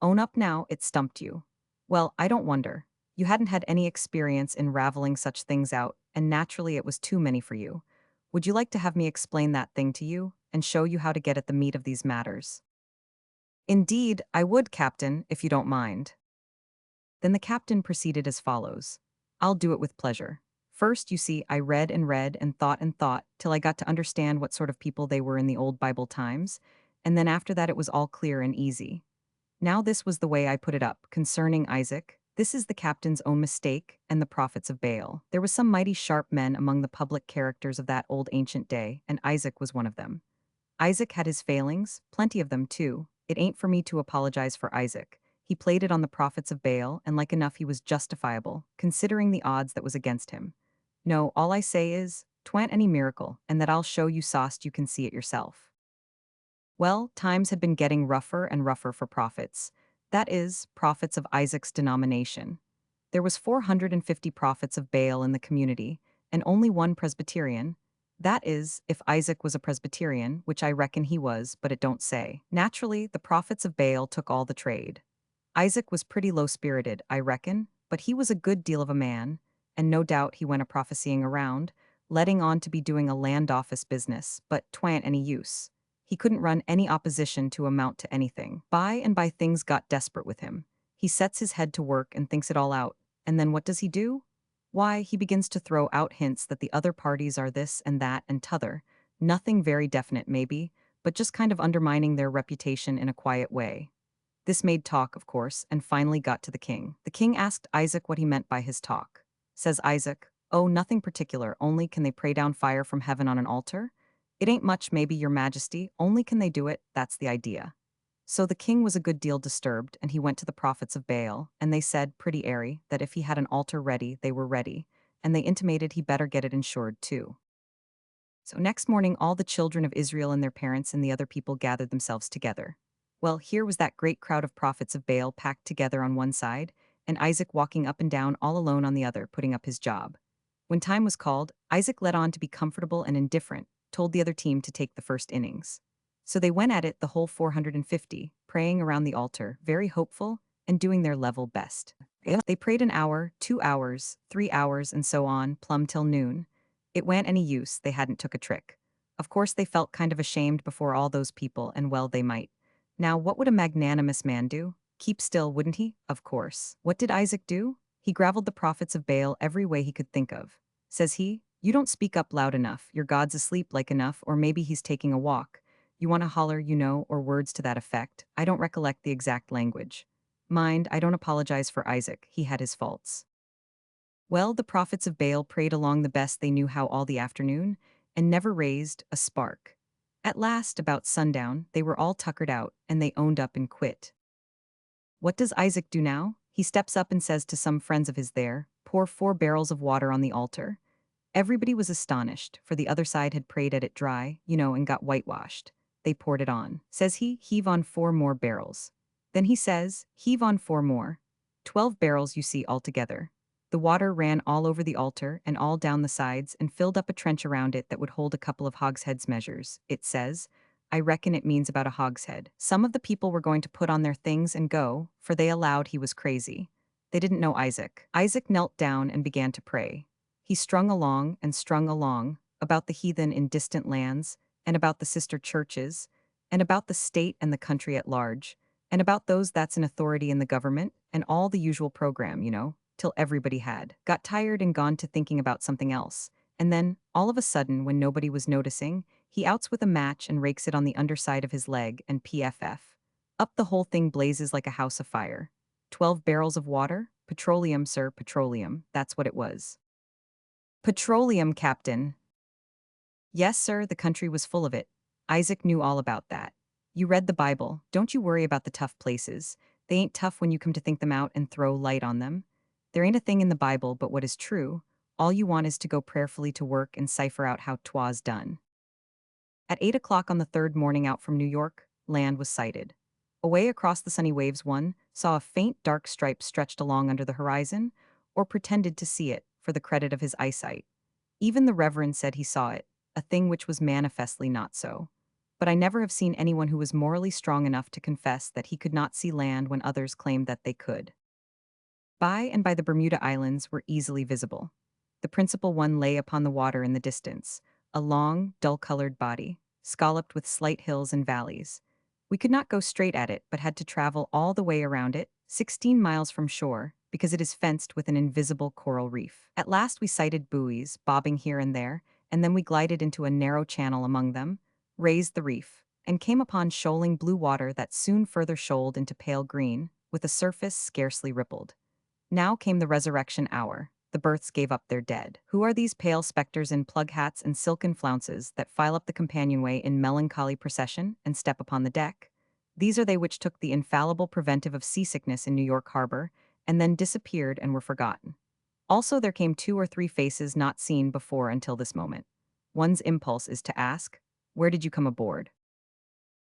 A: Own up now, it stumped you. Well, I don't wonder. You hadn't had any experience in raveling such things out, and naturally it was too many for you. Would you like to have me explain that thing to you, and show you how to get at the meat of these matters? Indeed, I would, Captain, if you don't mind. Then the captain proceeded as follows. I'll do it with pleasure. First, you see, I read and thought, till I got to understand what sort of people they were in the old Bible times, and then after that it was all clear and easy. Now this was the way I put it up, concerning Isaac. This is the captain's own mistake, and the prophets of Baal. There was some mighty sharp men among the public characters of that old ancient day, and Isaac was one of them. Isaac had his failings, plenty of them too. It ain't for me to apologize for Isaac. He played it on the prophets of Baal, and like enough he was justifiable, considering the odds that was against him. No, all I say is, 'twa'n't any miracle, and that I'll show you sauced you can see it yourself. Well, times had been getting rougher and rougher for prophets. That is, prophets of Isaac's denomination. There was 450 prophets of Baal in the community, and only one Presbyterian. That is, if Isaac was a Presbyterian, which I reckon he was, but it don't say. Naturally, the prophets of Baal took all the trade. Isaac was pretty low-spirited, I reckon, but he was a good deal of a man, and no doubt he went a prophesying around, letting on to be doing a land office business, but 'twa'n't any use. He couldn't run any opposition to amount to anything. By and by things got desperate with him. He sets his head to work and thinks it all out, and then what does he do? Why, he begins to throw out hints that the other parties are this and that and t'other, nothing very definite maybe, but just kind of undermining their reputation in a quiet way. This made talk, of course, and finally got to the king. The king asked Isaac what he meant by his talk. Says Isaac, "Oh, nothing particular, only can they pray down fire from heaven on an altar? It ain't much, maybe, your majesty, only can they do it, that's the idea." So the king was a good deal disturbed, and he went to the prophets of Baal, and they said, pretty airy, that if he had an altar ready, they were ready, and they intimated he better get it insured too. So next morning all the children of Israel and their parents and the other people gathered themselves together. Well, here was that great crowd of prophets of Baal packed together on one side, and Isaac walking up and down all alone on the other, putting up his job. When time was called, Isaac let on to be comfortable and indifferent, told the other team to take the first innings. So they went at it, the whole 450, praying around the altar, very hopeful, and doing their level best. They prayed an hour, 2 hours, 3 hours, and so on, plumb till noon. It wa'n't any use, they hadn't took a trick. Of course they felt kind of ashamed before all those people, and well they might. Now what would a magnanimous man do? Keep still, wouldn't he? Of course. What did Isaac do? He gravelled the prophets of Baal every way he could think of. Says he, "You don't speak up loud enough, your God's asleep like enough, or maybe he's taking a walk. You want to holler, you know, or words to that effect. I don't recollect the exact language. Mind, I don't apologize for Isaac, he had his faults." Well, the prophets of Baal prayed along the best they knew how all the afternoon, and never raised a spark. At last, about sundown, they were all tuckered out, and they owned up and quit. What does Isaac do now? He steps up and says to some friends of his there, pour 4 barrels of water on the altar. Everybody was astonished, for the other side had prayed at it dry, and got whitewashed. They poured it on. Says he, heave on 4 more barrels. Then he says, heave on 4 more. 12 barrels, you see, altogether. The water ran all over the altar and all down the sides and filled up a trench around it that would hold a couple of hogsheads measures. It says, I reckon it means about a hogshead. Some of the people were going to put on their things and go, for they allowed he was crazy. They didn't know Isaac. Isaac knelt down and began to pray. He strung along, about the heathen in distant lands, and about the sister churches, and about the state and the country at large, and about those that's in authority in the government, and all the usual program, till everybody had got tired and gone to thinking about something else. And then, all of a sudden, when nobody was noticing, he outs with a match and rakes it on the underside of his leg, and PFF. Up the whole thing blazes like a house afire. 12 barrels of water? Petroleum, sir, petroleum, that's what it was. Petroleum, Captain. Yes, sir, the country was full of it. Isaac knew all about that. You read the Bible, don't you worry about the tough places. They ain't tough when you come to think them out and throw light on them. There ain't a thing in the Bible but what is true. All you want is to go prayerfully to work and cipher out how 'twas done. At 8 o'clock on the third morning out from New York, land was sighted. Away across the sunny waves one saw a faint dark stripe stretched along under the horizon, or pretended to see it, for the credit of his eyesight. Even the Reverend said he saw it, a thing which was manifestly not so. But I never have seen anyone who was morally strong enough to confess that he could not see land when others claimed that they could. By and by the Bermuda Islands were easily visible. The principal one lay upon the water in the distance, a long, dull-colored body, scalloped with slight hills and valleys. We could not go straight at it, but had to travel all the way around it, 16 miles from shore, because it is fenced with an invisible coral reef. At last we sighted buoys, bobbing here and there, and then we glided into a narrow channel among them, raised the reef, and came upon shoaling blue water that soon further shoaled into pale green, with a surface scarcely rippled. Now came the resurrection hour. The berths gave up their dead. Who are these pale spectres in plug hats and silken flounces that file up the companionway in melancholy procession and step upon the deck? These are they which took the infallible preventive of seasickness in New York harbor, and then disappeared and were forgotten. Also there came 2 or 3 faces not seen before until this moment. One's impulse is to ask, where did you come aboard?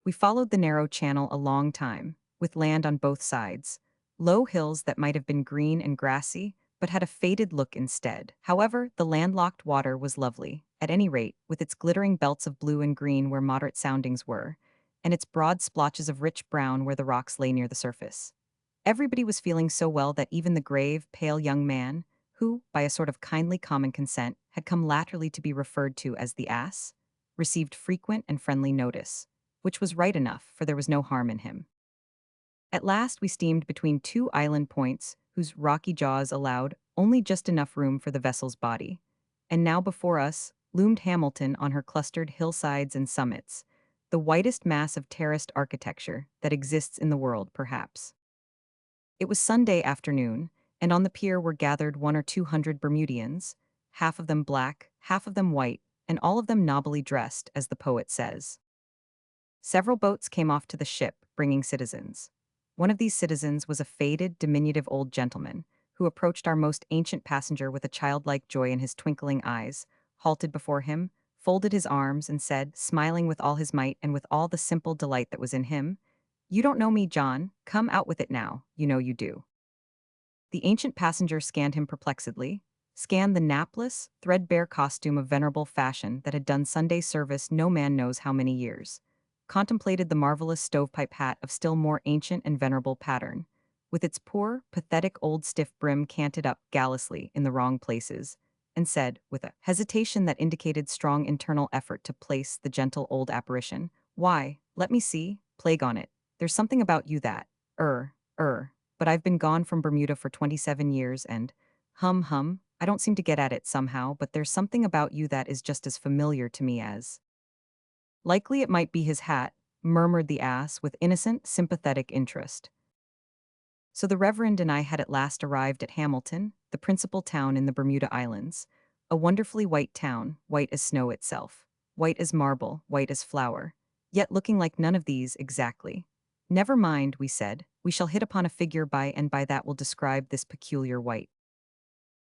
A: We followed the narrow channel a long time, with land on both sides, low hills that might have been green and grassy, but had a faded look instead. However, the landlocked water was lovely, at any rate, with its glittering belts of blue and green where moderate soundings were, and its broad splotches of rich brown where the rocks lay near the surface. Everybody was feeling so well that even the grave, pale young man, who, by a sort of kindly common consent, had come latterly to be referred to as the ass, received frequent and friendly notice, which was right enough, for there was no harm in him. At last we steamed between 2 island points, whose rocky jaws allowed only just enough room for the vessel's body, and now before us loomed Hamilton on her clustered hillsides and summits, the whitest mass of terraced architecture that exists in the world, perhaps. It was Sunday afternoon, and on the pier were gathered 100 or 200 Bermudians, half of them black, half of them white, and all of them nobbily dressed, as the poet says. Several boats came off to the ship, bringing citizens. One of these citizens was a faded, diminutive old gentleman, who approached our most ancient passenger with a childlike joy in his twinkling eyes, halted before him, folded his arms, and said, smiling with all his might and with all the simple delight that was in him, "You don't know me, John. Come out with it now. You know you do." The ancient passenger scanned him perplexedly, scanned the napless, threadbare costume of venerable fashion that had done Sunday service no man knows how many years, contemplated the marvelous stovepipe hat of still more ancient and venerable pattern, with its poor, pathetic old stiff brim canted up gallously in the wrong places, and said, with a hesitation that indicated strong internal effort to place the gentle old apparition, "Why, let me see, plague on it, there's something about you that, but I've been gone from Bermuda for 27 years and, I don't seem to get at it somehow, but there's something about you that is just as familiar to me as—" "Likely it might be his hat," murmured the ass with innocent, sympathetic interest. So the Reverend and I had at last arrived at Hamilton, the principal town in the Bermuda Islands, a wonderfully white town, white as snow itself, white as marble, white as flour, yet looking like none of these exactly. "Never mind," we said, We shall hit upon a figure by and by that will describe this peculiar white.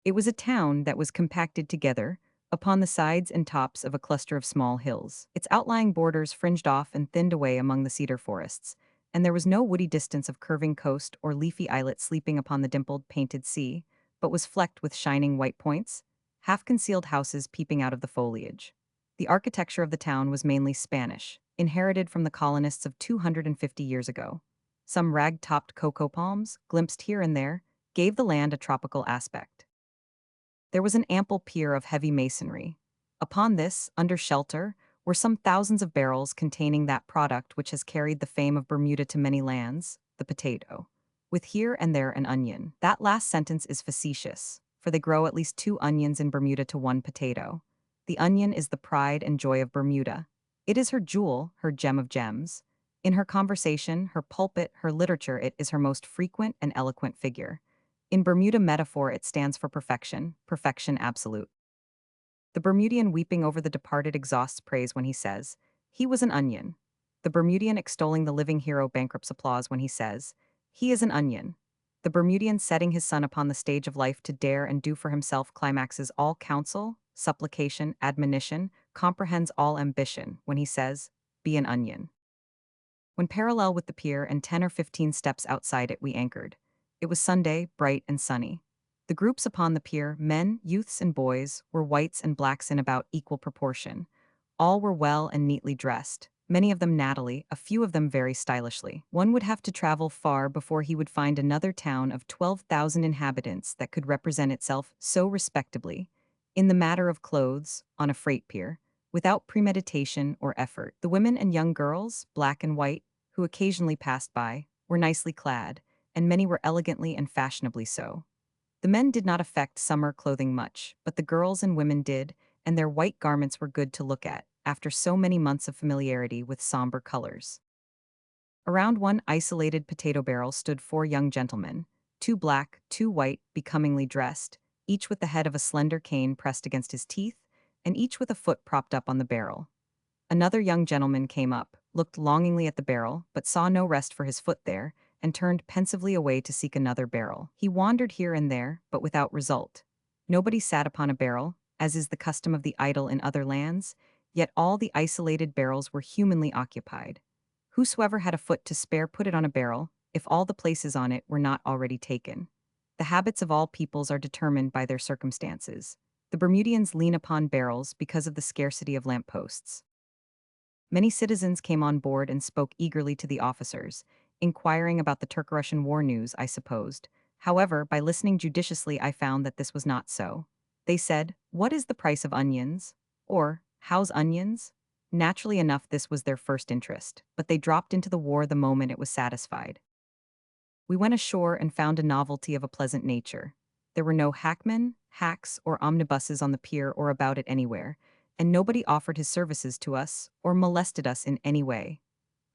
A: It was a town that was compacted together upon the sides and tops of a cluster of small hills. Its outlying borders fringed off and thinned away among the cedar forests, and there was no woody distance of curving coast or leafy islet sleeping upon the dimpled, painted sea, but was flecked with shining white points, half-concealed houses peeping out of the foliage. The architecture of the town was mainly Spanish, inherited from the colonists of 250 years ago. Some rag-topped cocoa palms, glimpsed here and there, gave the land a tropical aspect. There was an ample pier of heavy masonry. Upon this, under shelter, were some thousands of barrels containing that product which has carried the fame of Bermuda to many lands, the potato, with here and there an onion. That last sentence is facetious, for they grow at least 2 onions in Bermuda to 1 potato. The onion is the pride and joy of Bermuda. It is her jewel, her gem of gems. In her conversation, her pulpit, her literature, it is her most frequent and eloquent figure. In Bermuda metaphor, it stands for perfection, perfection absolute. The Bermudian weeping over the departed exhausts praise when he says, "He was an onion." The Bermudian extolling the living hero bankrupts applause when he says, "He is an onion." The Bermudian setting his son upon the stage of life to dare and do for himself climaxes all counsel, supplication, admonition, comprehends all ambition when he says, "Be an onion." When parallel with the pier and 10 or 15 steps outside it we anchored. It was Sunday, bright and sunny. The groups upon the pier, men, youths and boys, were whites and blacks in about equal proportion. All were well and neatly dressed, many of them nattily, a few of them very stylishly. One would have to travel far before he would find another town of 12,000 inhabitants that could represent itself so respectably, in the matter of clothes, on a freight pier, without premeditation or effort. The women and young girls, black and white, who occasionally passed by, were nicely clad, and many were elegantly and fashionably so. The men did not affect summer clothing much, but the girls and women did, and their white garments were good to look at, after so many months of familiarity with somber colors. Around one isolated potato barrel stood 4 young gentlemen, 2 black, 2 white, becomingly dressed, each with the head of a slender cane pressed against his teeth, and each with a foot propped up on the barrel. Another young gentleman came up, looked longingly at the barrel, but saw no rest for his foot there, and turned pensively away to seek another barrel. He wandered here and there, but without result. Nobody sat upon a barrel, as is the custom of the idle in other lands, yet all the isolated barrels were humanly occupied. Whosoever had a foot to spare put it on a barrel, if all the places on it were not already taken. The habits of all peoples are determined by their circumstances. The Bermudians lean upon barrels because of the scarcity of lampposts. Many citizens came on board and spoke eagerly to the officers, inquiring about the Turco-Russian war news, I supposed. However, by listening judiciously, I found that this was not so. They said, "What is the price of onions?" Or, "How's onions?" Naturally enough, this was their first interest, but they dropped into the war the moment it was satisfied. We went ashore and found a novelty of a pleasant nature. There were no hackmen, hacks, or omnibuses on the pier or about it anywhere, and nobody offered his services to us or molested us in any way.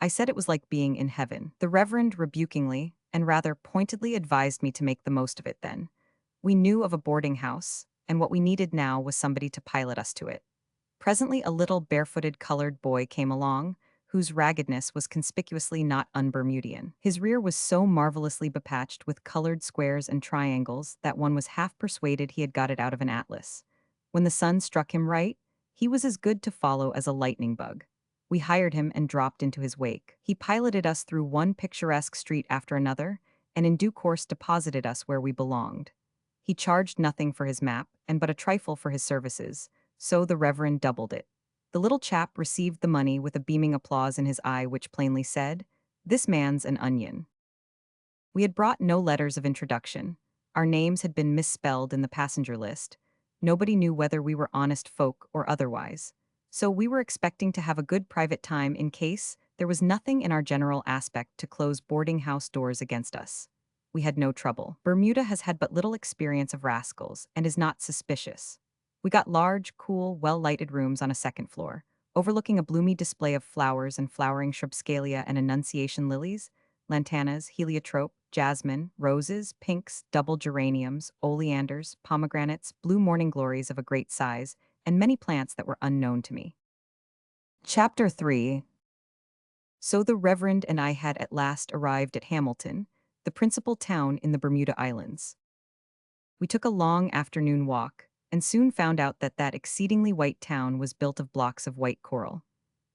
A: I said it was like being in heaven. The Reverend rebukingly, and rather pointedly advised me to make the most of it then. We knew of a boarding house, and what we needed now was somebody to pilot us to it. Presently a little barefooted colored boy came along, whose raggedness was conspicuously not un-Bermudian. His rear was so marvelously bepatched with colored squares and triangles that one was half persuaded he had got it out of an atlas. When the sun struck him right, he was as good to follow as a lightning bug. We hired him and dropped into his wake. He piloted us through one picturesque street after another, and in due course deposited us where we belonged. He charged nothing for his map, and but a trifle for his services, so the Reverend doubled it. The little chap received the money with a beaming applause in his eye which plainly said, "This man's an onion." We had brought no letters of introduction. Our names had been misspelled in the passenger list. Nobody knew whether we were honest folk or otherwise. So we were expecting to have a good private time in case there was nothing in our general aspect to close boarding house doors against us. We had no trouble. Bermuda has had but little experience of rascals and is not suspicious. We got large, cool, well-lighted rooms on a second floor, overlooking a bloomy display of flowers and flowering shrubscalia and annunciation lilies, lantanas, heliotrope, jasmine, roses, pinks, double geraniums, oleanders, pomegranates, blue morning glories of a great size, and many plants that were unknown to me. Chapter 3. So the Reverend and I had at last arrived at Hamilton, the principal town in the Bermuda Islands. We took a long afternoon walk, and soon found out that that exceedingly white town was built of blocks of white coral.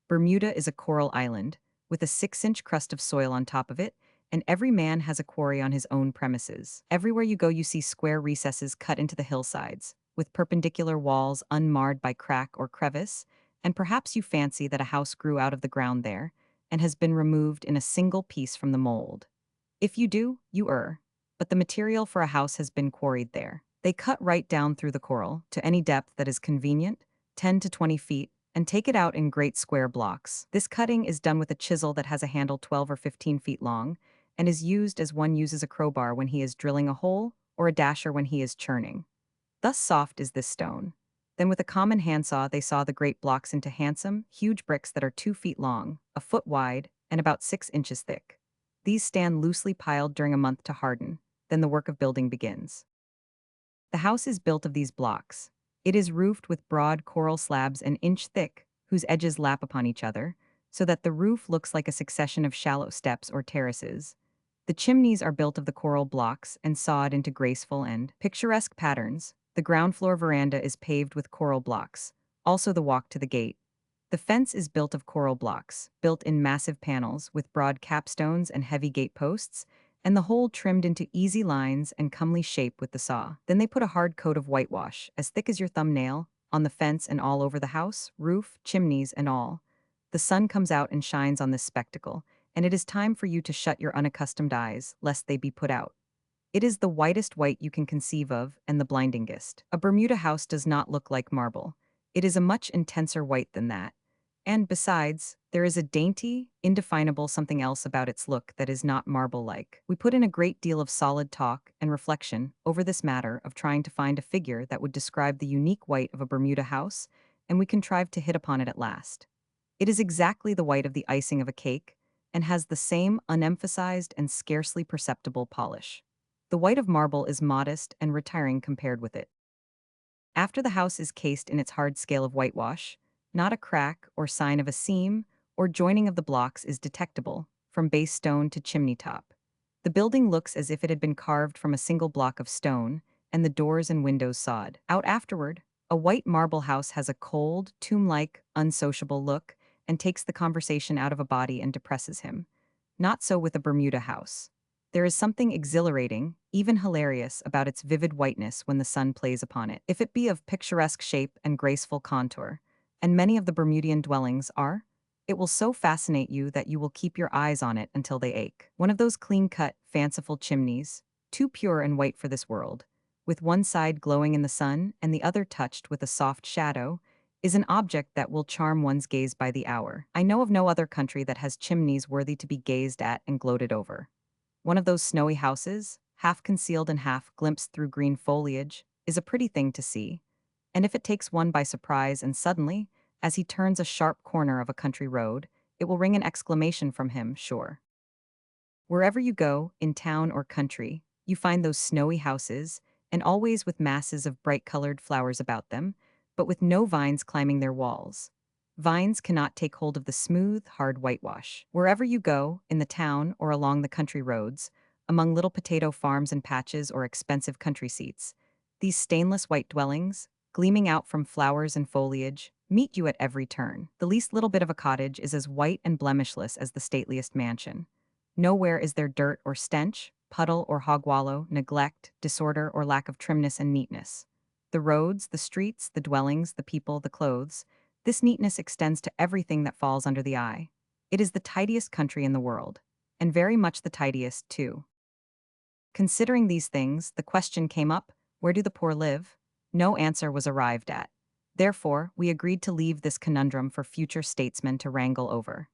A: Bermuda is a coral island, with a 6-inch crust of soil on top of it, and every man has a quarry on his own premises. Everywhere you go, you see square recesses cut into the hillsides, with perpendicular walls unmarred by crack or crevice, and perhaps you fancy that a house grew out of the ground there, and has been removed in a single piece from the mold. If you do, you err. But the material for a house has been quarried there. They cut right down through the coral, to any depth that is convenient, 10 to 20 feet, and take it out in great square blocks. This cutting is done with a chisel that has a handle 12 or 15 feet long, and is used as one uses a crowbar when he is drilling a hole, or a dasher when he is churning. Thus soft is this stone. Then with a common handsaw they saw the great blocks into handsome, huge bricks that are 2 feet long, a foot wide, and about 6 inches thick. These stand loosely piled during a month to harden, then the work of building begins. The house is built of these blocks. It is roofed with broad coral slabs an inch thick, whose edges lap upon each other, so that the roof looks like a succession of shallow steps or terraces. The chimneys are built of the coral blocks and sawed into graceful and picturesque patterns. The ground floor veranda is paved with coral blocks, also the walk to the gate. The fence is built of coral blocks, built in massive panels with broad capstones and heavy gate posts, and the whole trimmed into easy lines and comely shape with the saw. Then they put a hard coat of whitewash, as thick as your thumbnail, on the fence and all over the house, roof, chimneys, and all. The sun comes out and shines on this spectacle, and it is time for you to shut your unaccustomed eyes, lest they be put out. It is the whitest white you can conceive of, and the blindingest. A Bermuda house does not look like marble. It is a much intenser white than that. And besides, there is a dainty, indefinable something else about its look that is not marble-like. We put in a great deal of solid talk and reflection over this matter of trying to find a figure that would describe the unique white of a Bermuda house, and we contrived to hit upon it at last. It is exactly the white of the icing of a cake, and has the same unemphasized and scarcely perceptible polish. The white of marble is modest and retiring compared with it. After the house is cased in its hard scale of whitewash, not a crack or sign of a seam or joining of the blocks is detectable, from base stone to chimney top. The building looks as if it had been carved from a single block of stone, and the doors and windows sawed out afterward. A white marble house has a cold, tomb-like, unsociable look, and takes the conversation out of a body and depresses him. Not so with a Bermuda house. There is something exhilarating, even hilarious, about its vivid whiteness when the sun plays upon it. If it be of picturesque shape and graceful contour, and many of the Bermudian dwellings are, it will so fascinate you that you will keep your eyes on it until they ache. One of those clean-cut, fanciful chimneys, too pure and white for this world, with one side glowing in the sun and the other touched with a soft shadow, is an object that will charm one's gaze by the hour. I know of no other country that has chimneys worthy to be gazed at and gloated over. One of those snowy houses, half concealed and half glimpsed through green foliage, is a pretty thing to see, and if it takes one by surprise and suddenly, as he turns a sharp corner of a country road, it will wring an exclamation from him, sure. Wherever you go, in town or country, you find those snowy houses, and always with masses of bright-colored flowers about them, but with no vines climbing their walls. Vines cannot take hold of the smooth, hard whitewash. Wherever you go, in the town or along the country roads, among little potato farms and patches or expensive country seats, these stainless white dwellings, gleaming out from flowers and foliage, meet you at every turn. The least little bit of a cottage is as white and blemishless as the stateliest mansion. Nowhere is there dirt or stench, puddle or hog wallow, neglect, disorder, or lack of trimness and neatness. The roads, the streets, the dwellings, the people, the clothes, this neatness extends to everything that falls under the eye. It is the tidiest country in the world, and very much the tidiest, too. Considering these things, the question came up, where do the poor live? No answer was arrived at. Therefore, we agreed to leave this conundrum for future statesmen to wrangle over.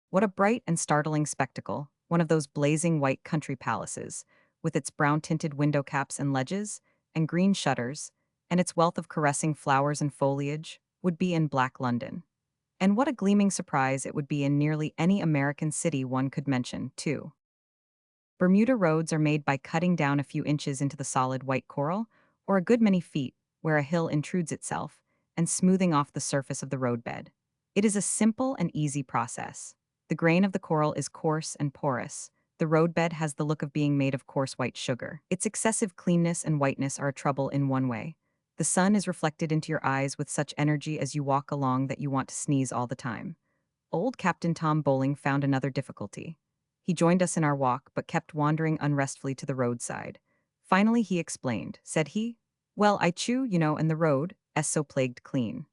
A: What a bright and startling spectacle, one of those blazing white country palaces, with its brown-tinted window caps and ledges, and green shutters, and its wealth of caressing flowers and foliage, would be in black London. And what a gleaming surprise it would be in nearly any American city one could mention, too. Bermuda roads are made by cutting down a few inches into the solid white coral, or a good many feet, where a hill intrudes itself, and smoothing off the surface of the roadbed. It is a simple and easy process. The grain of the coral is coarse and porous. The roadbed has the look of being made of coarse white sugar. Its excessive cleanness and whiteness are a trouble in one way. The sun is reflected into your eyes with such energy as you walk along that you want to sneeze all the time. Old Captain Tom Bowling found another difficulty. He joined us in our walk, but kept wandering unrestfully to the roadside. Finally, he explained, said he, "Well, I chew, and the road, so plagued clean."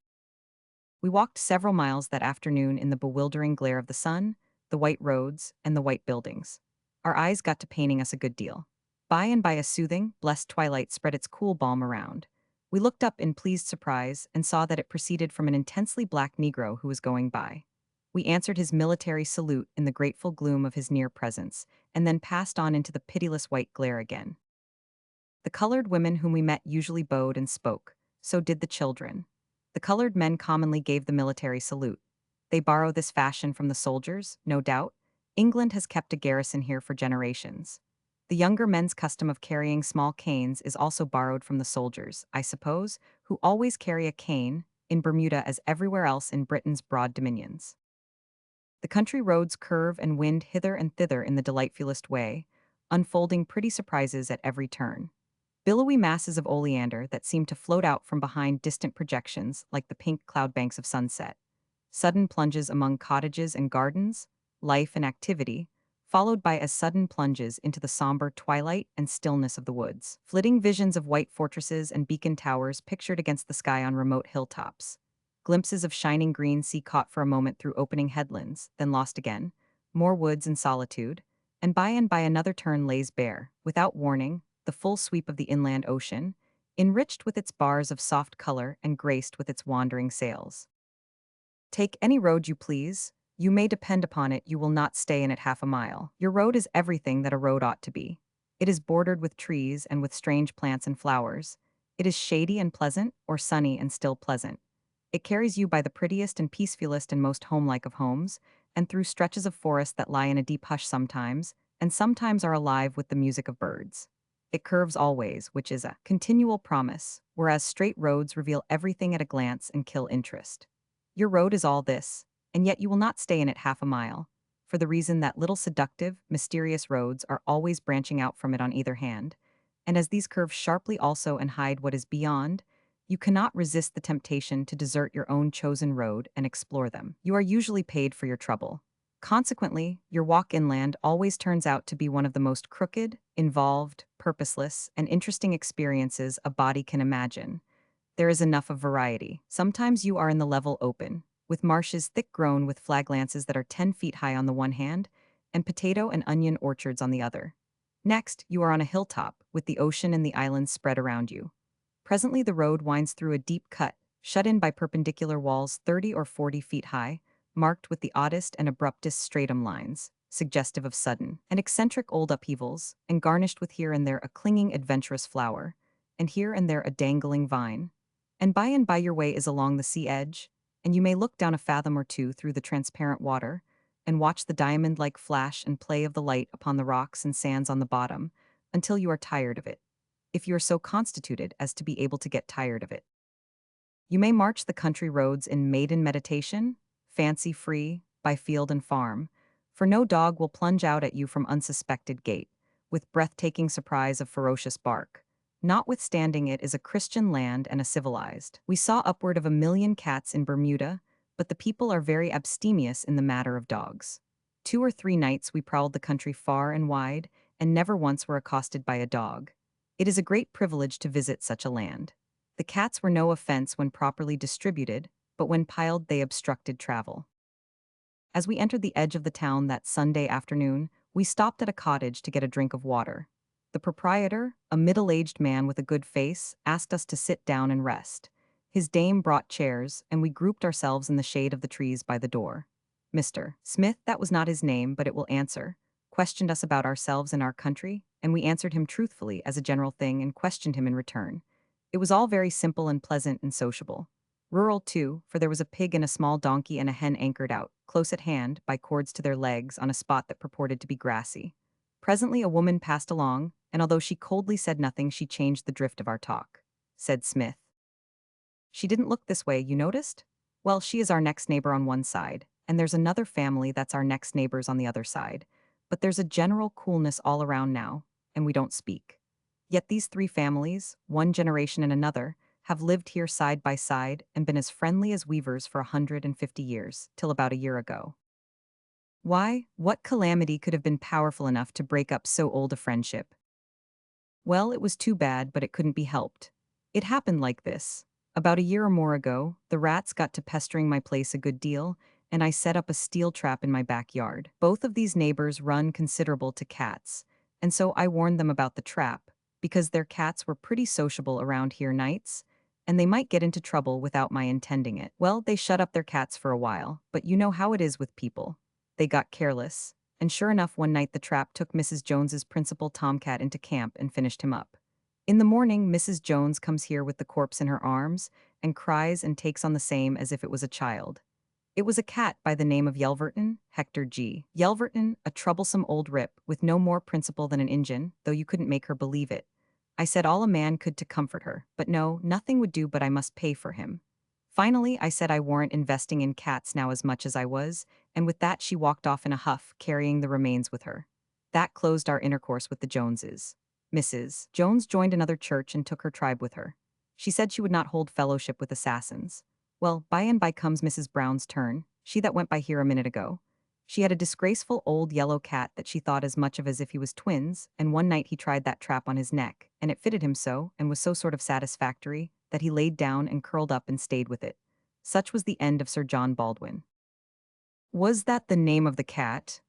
A: We walked several miles that afternoon in the bewildering glare of the sun, the white roads, and the white buildings. Our eyes got to paining us a good deal. By and by a soothing, blessed twilight spread its cool balm around. We looked up in pleased surprise and saw that it proceeded from an intensely black Negro who was going by. We answered his military salute in the grateful gloom of his near presence, and then passed on into the pitiless white glare again. The colored women whom we met usually bowed and spoke. So did the children. The colored men commonly gave the military salute. They borrow this fashion from the soldiers, no doubt. England has kept a garrison here for generations. The younger men's custom of carrying small canes is also borrowed from the soldiers, I suppose, who always carry a cane, in Bermuda as everywhere else in Britain's broad dominions. The country roads curve and wind hither and thither in the delightfulest way, unfolding pretty surprises at every turn. Billowy masses of oleander that seem to float out from behind distant projections like the pink cloud banks of sunset. Sudden plunges among cottages and gardens, life and activity, followed by as sudden plunges into the somber twilight and stillness of the woods. Flitting visions of white fortresses and beacon towers pictured against the sky on remote hilltops. Glimpses of shining green sea caught for a moment through opening headlands, then lost again. More woods and solitude, and by another turn lays bare, without warning, the full sweep of the inland ocean, enriched with its bars of soft color and graced with its wandering sails. Take any road you please, you may depend upon it you will not stay in it half a mile. Your road is everything that a road ought to be. It is bordered with trees and with strange plants and flowers. It is shady and pleasant, or sunny and still pleasant. It carries you by the prettiest and peacefulest and most homelike of homes, and through stretches of forest that lie in a deep hush sometimes, and sometimes are alive with the music of birds. It curves always, which is a continual promise, whereas straight roads reveal everything at a glance and kill interest. Your road is all this, and yet you will not stay in it half a mile, for the reason that little seductive, mysterious roads are always branching out from it on either hand, and as these curve sharply also and hide what is beyond, you cannot resist the temptation to desert your own chosen road and explore them. You are usually paid for your trouble. Consequently, your walk inland always turns out to be one of the most crooked, involved, purposeless, and interesting experiences a body can imagine. There is enough of variety. Sometimes you are in the level open, with marshes thick grown with flaglances that are 10 feet high on the one hand, and potato and onion orchards on the other. Next, you are on a hilltop, with the ocean and the islands spread around you. Presently the road winds through a deep cut, shut in by perpendicular walls 30 or 40 feet high, marked with the oddest and abruptest stratum lines, suggestive of sudden and eccentric old upheavals, and garnished with here and there a clinging adventurous flower, and here and there a dangling vine. And by your way is along the sea edge, and you may look down a fathom or two through the transparent water, and watch the diamond-like flash and play of the light upon the rocks and sands on the bottom, until you are tired of it, if you are so constituted as to be able to get tired of it. You may march the country roads in maiden meditation, fancy-free, by field and farm, for no dog will plunge out at you from unsuspected gate, with breathtaking surprise of ferocious bark. Notwithstanding it is a Christian land and a civilized. We saw upward of 1,000,000 cats in Bermuda, but the people are very abstemious in the matter of dogs. 2 or 3 nights we prowled the country far and wide, and never once were accosted by a dog. It is a great privilege to visit such a land. The cats were no offense when properly distributed, but when piled they obstructed travel. As we entered the edge of the town that Sunday afternoon, we stopped at a cottage to get a drink of water. The proprietor, a middle-aged man with a good face, asked us to sit down and rest. His dame brought chairs, and we grouped ourselves in the shade of the trees by the door. Mr. Smith, that was not his name, but it will answer, questioned us about ourselves and our country, and we answered him truthfully as a general thing and questioned him in return. It was all very simple and pleasant and sociable. Rural, too, for there was a pig and a small donkey and a hen anchored out, close at hand, by cords to their legs, on a spot that purported to be grassy. Presently a woman passed along, and although she coldly said nothing, she changed the drift of our talk. Said Smith. She didn't look this way, you noticed? Well, she is our next neighbor on one side, and there's another family that's our next neighbors on the other side. But there's a general coolness all around now, and we don't speak. Yet these three families, one generation and another, have lived here side by side and been as friendly as weavers for 150 years, till about a year ago. Why? What calamity could have been powerful enough to break up so old a friendship? Well, it was too bad, but it couldn't be helped. It happened like this. About a year or more ago, the rats got to pestering my place a good deal, and I set up a steel trap in my backyard. Both of these neighbors run considerable to cats, and so I warned them about the trap, because their cats were pretty sociable around here nights, and they might get into trouble without my intending it. Well, they shut up their cats for a while, but you know how it is with people. They got careless, and sure enough one night the trap took Mrs. Jones's principal tomcat into camp and finished him up. In the morning, Mrs. Jones comes here with the corpse in her arms and cries and takes on the same as if it was a child. It was a cat by the name of Yelverton, Hector G. Yelverton, a troublesome old rip with no more principle than an Injun, though you couldn't make her believe it. I said all a man could to comfort her, but no, nothing would do but I must pay for him. Finally, I said I warn't investing in cats now as much as I was, and with that she walked off in a huff, carrying the remains with her. That closed our intercourse with the Joneses. Mrs. Jones joined another church and took her tribe with her. She said she would not hold fellowship with assassins. Well, by and by comes Mrs. Brown's turn, she that went by here a minute ago. She had a disgraceful old yellow cat that she thought as much of as if he was twins, and one night he tried that trap on his neck, and it fitted him so, and was so sort of satisfactory, that he laid down and curled up and stayed with it. Such was the end of Sir John Baldwin. Was that the name of the cat?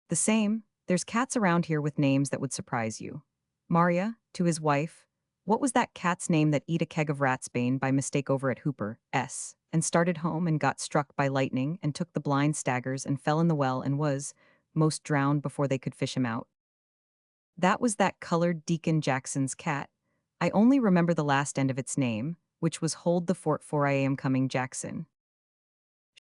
A: The same. There's cats around here with names that would surprise you. Maria, to his wife. What was that cat's name that eat a keg of ratsbane by mistake over at Hooper, S, and started home and got struck by lightning and took the blind staggers and fell in the well and was, most drowned before they could fish him out? That was that colored Deacon Jackson's cat. I only remember the last end of its name, which was Hold the Fort for I am coming Jackson.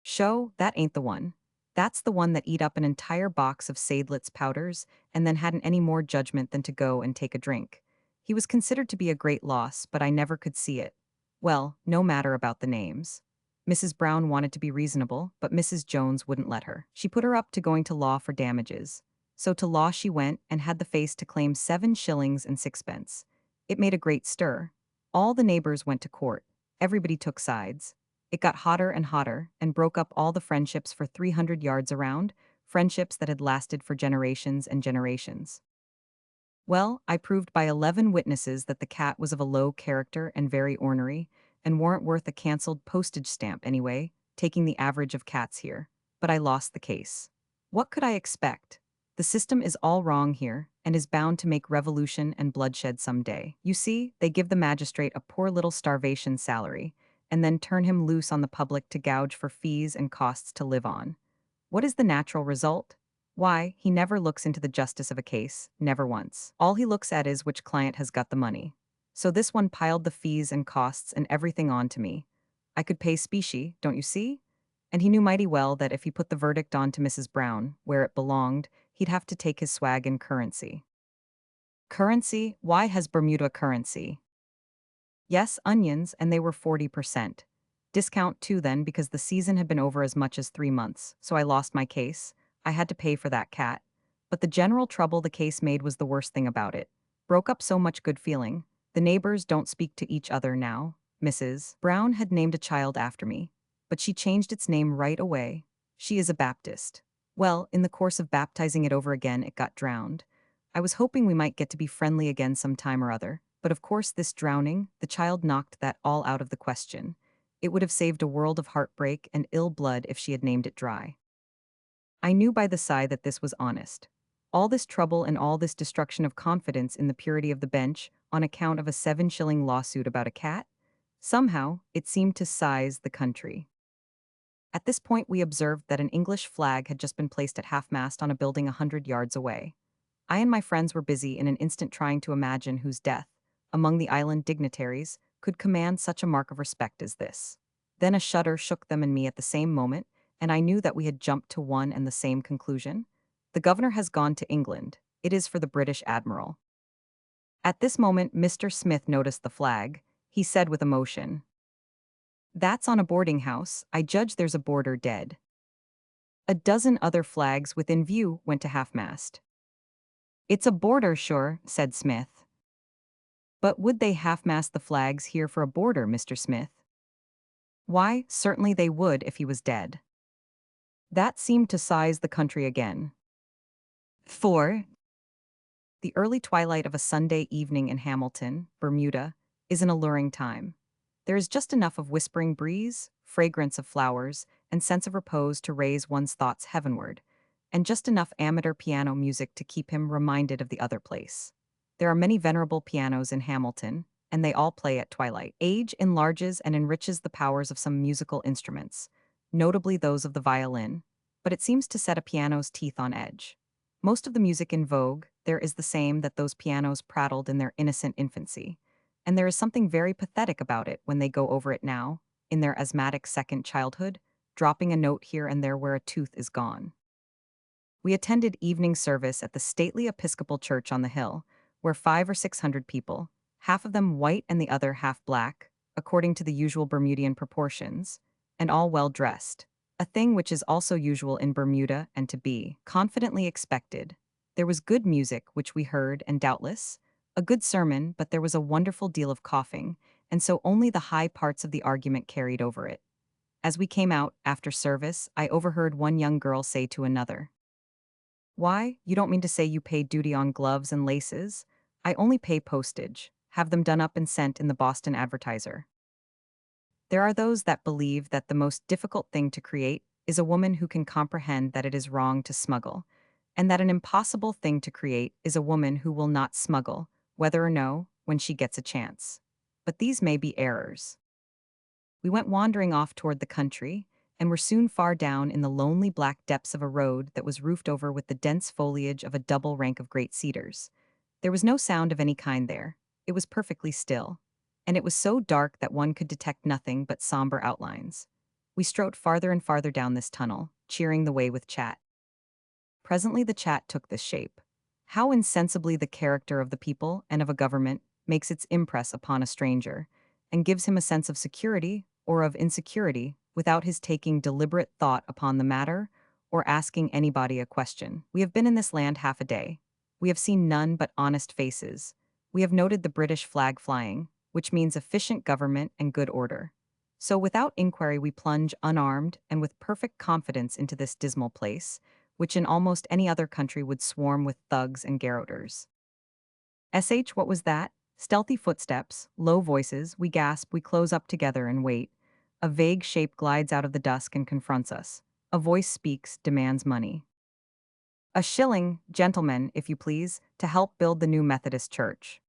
A: Show, that ain't the one. That's the one that eat up an entire box of Seidlitz powders and then hadn't any more judgment than to go and take a drink. He was considered to be a great loss, but I never could see it. Well, no matter about the names. Mrs. Brown wanted to be reasonable, but Mrs. Jones wouldn't let her. She put her up to going to law for damages. So to law she went and had the face to claim 7 shillings and sixpence. It made a great stir. All the neighbors went to court. Everybody took sides. It got hotter and broke up all the friendships for 300 yards around, friendships that had lasted for generations and generations. Well, I proved by 11 witnesses that the cat was of a low character and very ornery, and weren't worth a cancelled postage stamp anyway, taking the average of cats here. But I lost the case. What could I expect? The system is all wrong here, and is bound to make revolution and bloodshed someday. You see, they give the magistrate a poor little starvation salary, and then turn him loose on the public to gouge for fees and costs to live on. What is the natural result? Why, he never looks into the justice of a case, never once. All he looks at is which client has got the money. So this one piled the fees and costs and everything on to me. I could pay specie, don't you see? And he knew mighty well that if he put the verdict on to Mrs. Brown, where it belonged, he'd have to take his swag in currency. Currency? Why has Bermuda currency? Yes, onions, and they were 40%. Discount too then because the season had been over as much as 3 months, so I lost my case. I had to pay for that cat. But the general trouble the case made was the worst thing about it. Broke up so much good feeling. The neighbors don't speak to each other now. Mrs. Brown had named a child after me, but she changed its name right away. She is a Baptist. Well, in the course of baptizing it over again, it got drowned. I was hoping we might get to be friendly again some time or other, but of course this drowning, the child knocked that all out of the question. It would have saved a world of heartbreak and ill blood if she had named it Dry. I knew by the sigh that this was honest. All this trouble and all this destruction of confidence in the purity of the bench on account of a 7 shilling lawsuit about a cat? Somehow, it seemed to size the country. At this point we observed that an English flag had just been placed at half-mast on a building 100 yards away. I and my friends were busy in an instant trying to imagine whose death, among the island dignitaries, could command such a mark of respect as this. Then a shudder shook them and me at the same moment, and I knew that we had jumped to one and the same conclusion. The governor has gone to England. It is for the British Admiral. At this moment Mr. Smith noticed the flag. He said with emotion, "That's on a boarding house. I judge there's a boarder dead." A dozen other flags within view went to half-mast. "It's a border, sure," said Smith. "But would they half-mast the flags here for a border, Mr. Smith?" "Why, certainly they would if he was dead." That seemed to size the country again. 4. The early twilight of a Sunday evening in Hamilton, Bermuda, is an alluring time. There is just enough of whispering breeze, fragrance of flowers, and sense of repose to raise one's thoughts heavenward, and just enough amateur piano music to keep him reminded of the other place. There are many venerable pianos in Hamilton, and they all play at twilight. Age enlarges and enriches the powers of some musical instruments, notably those of the violin, but it seems to set a piano's teeth on edge. Most of the music in vogue, there is the same that those pianos prattled in their innocent infancy, and there is something very pathetic about it when they go over it now, in their asthmatic second childhood, dropping a note here and there where a tooth is gone. We attended evening service at the stately Episcopal Church on the hill, where 500 or 600 people, half of them white and the other half black, according to the usual Bermudian proportions, and all well dressed, a thing which is also usual in Bermuda and to be confidently expected. There was good music which we heard, and doubtless a good sermon, but there was a wonderful deal of coughing, and so only the high parts of the argument carried over it. As we came out, after service, I overheard one young girl say to another, "Why, you don't mean to say you pay duty on gloves and laces?" "I only pay postage, have them done up and sent in the Boston Advertiser." There are those that believe that the most difficult thing to create is a woman who can comprehend that it is wrong to smuggle, and that an impossible thing to create is a woman who will not smuggle, whether or no, when she gets a chance. But these may be errors. We went wandering off toward the country, and were soon far down in the lonely black depths of a road that was roofed over with the dense foliage of a double rank of great cedars. There was no sound of any kind there. It was perfectly still, and it was so dark that one could detect nothing but somber outlines. We strode farther and farther down this tunnel, cheering the way with chat. Presently the chat took this shape. How insensibly the character of the people and of a government makes its impress upon a stranger, and gives him a sense of security or of insecurity without his taking deliberate thought upon the matter or asking anybody a question. We have been in this land half a day. We have seen none but honest faces. We have noted the British flag flying, which means efficient government and good order. So without inquiry we plunge unarmed and with perfect confidence into this dismal place, which in almost any other country would swarm with thugs and garroters. What was that? Stealthy footsteps, low voices, we gasp, we close up together and wait. A vague shape glides out of the dusk and confronts us. A voice speaks, demands money. "A shilling, gentlemen, if you please, to help build the new Methodist church."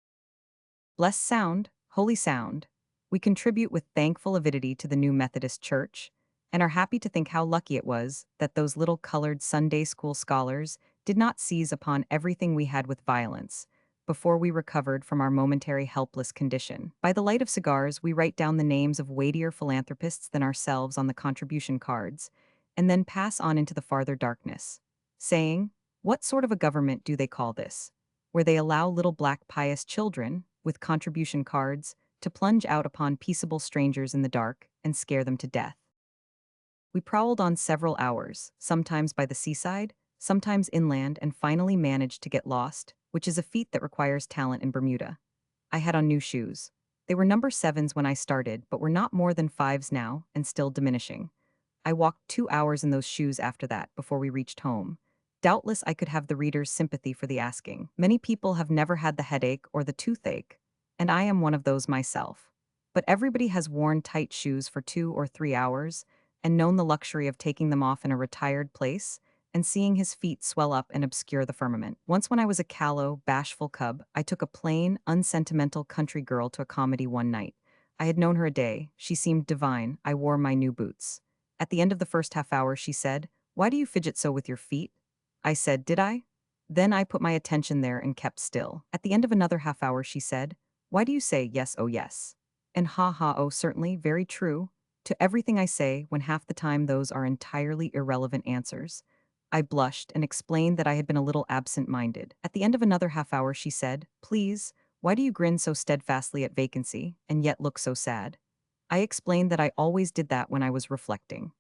A: Blessed sound, holy sound. We contribute with thankful avidity to the new Methodist church, and are happy to think how lucky it was that those little colored Sunday school scholars did not seize upon everything we had with violence, before we recovered from our momentary helpless condition. By the light of cigars, we write down the names of weightier philanthropists than ourselves on the contribution cards, and then pass on into the farther darkness, saying, "What sort of a government do they call this, where they allow little black pious children, with contribution cards, to plunge out upon peaceable strangers in the dark and scare them to death?" We prowled on several hours, sometimes by the seaside, sometimes inland, and finally managed to get lost, which is a feat that requires talent in Bermuda. I had on new shoes. They were number 7s when I started, but were not more than 5s now, and still diminishing. I walked 2 hours in those shoes after that, before we reached home. Doubtless I could have the reader's sympathy for the asking. Many people have never had the headache or the toothache, and I am one of those myself. But everybody has worn tight shoes for 2 or 3 hours, and known the luxury of taking them off in a retired place, and seeing his feet swell up and obscure the firmament. Once when I was a callow, bashful cub, I took a plain, unsentimental country girl to a comedy one night. I had known her a day. She seemed divine. I wore my new boots. At the end of the first half hour, she said, "Why do you fidget so with your feet?" I said, "Did I?" Then I put my attention there and kept still. At the end of another half hour, she said, "Why do you say yes, oh yes? And ha ha, oh certainly, very true, to everything I say, when half the time those are entirely irrelevant answers?" I blushed and explained that I had been a little absent-minded. At the end of another half hour, she said, "Please, why do you grin so steadfastly at vacancy, and yet look so sad?" I explained that I always did that when I was reflecting.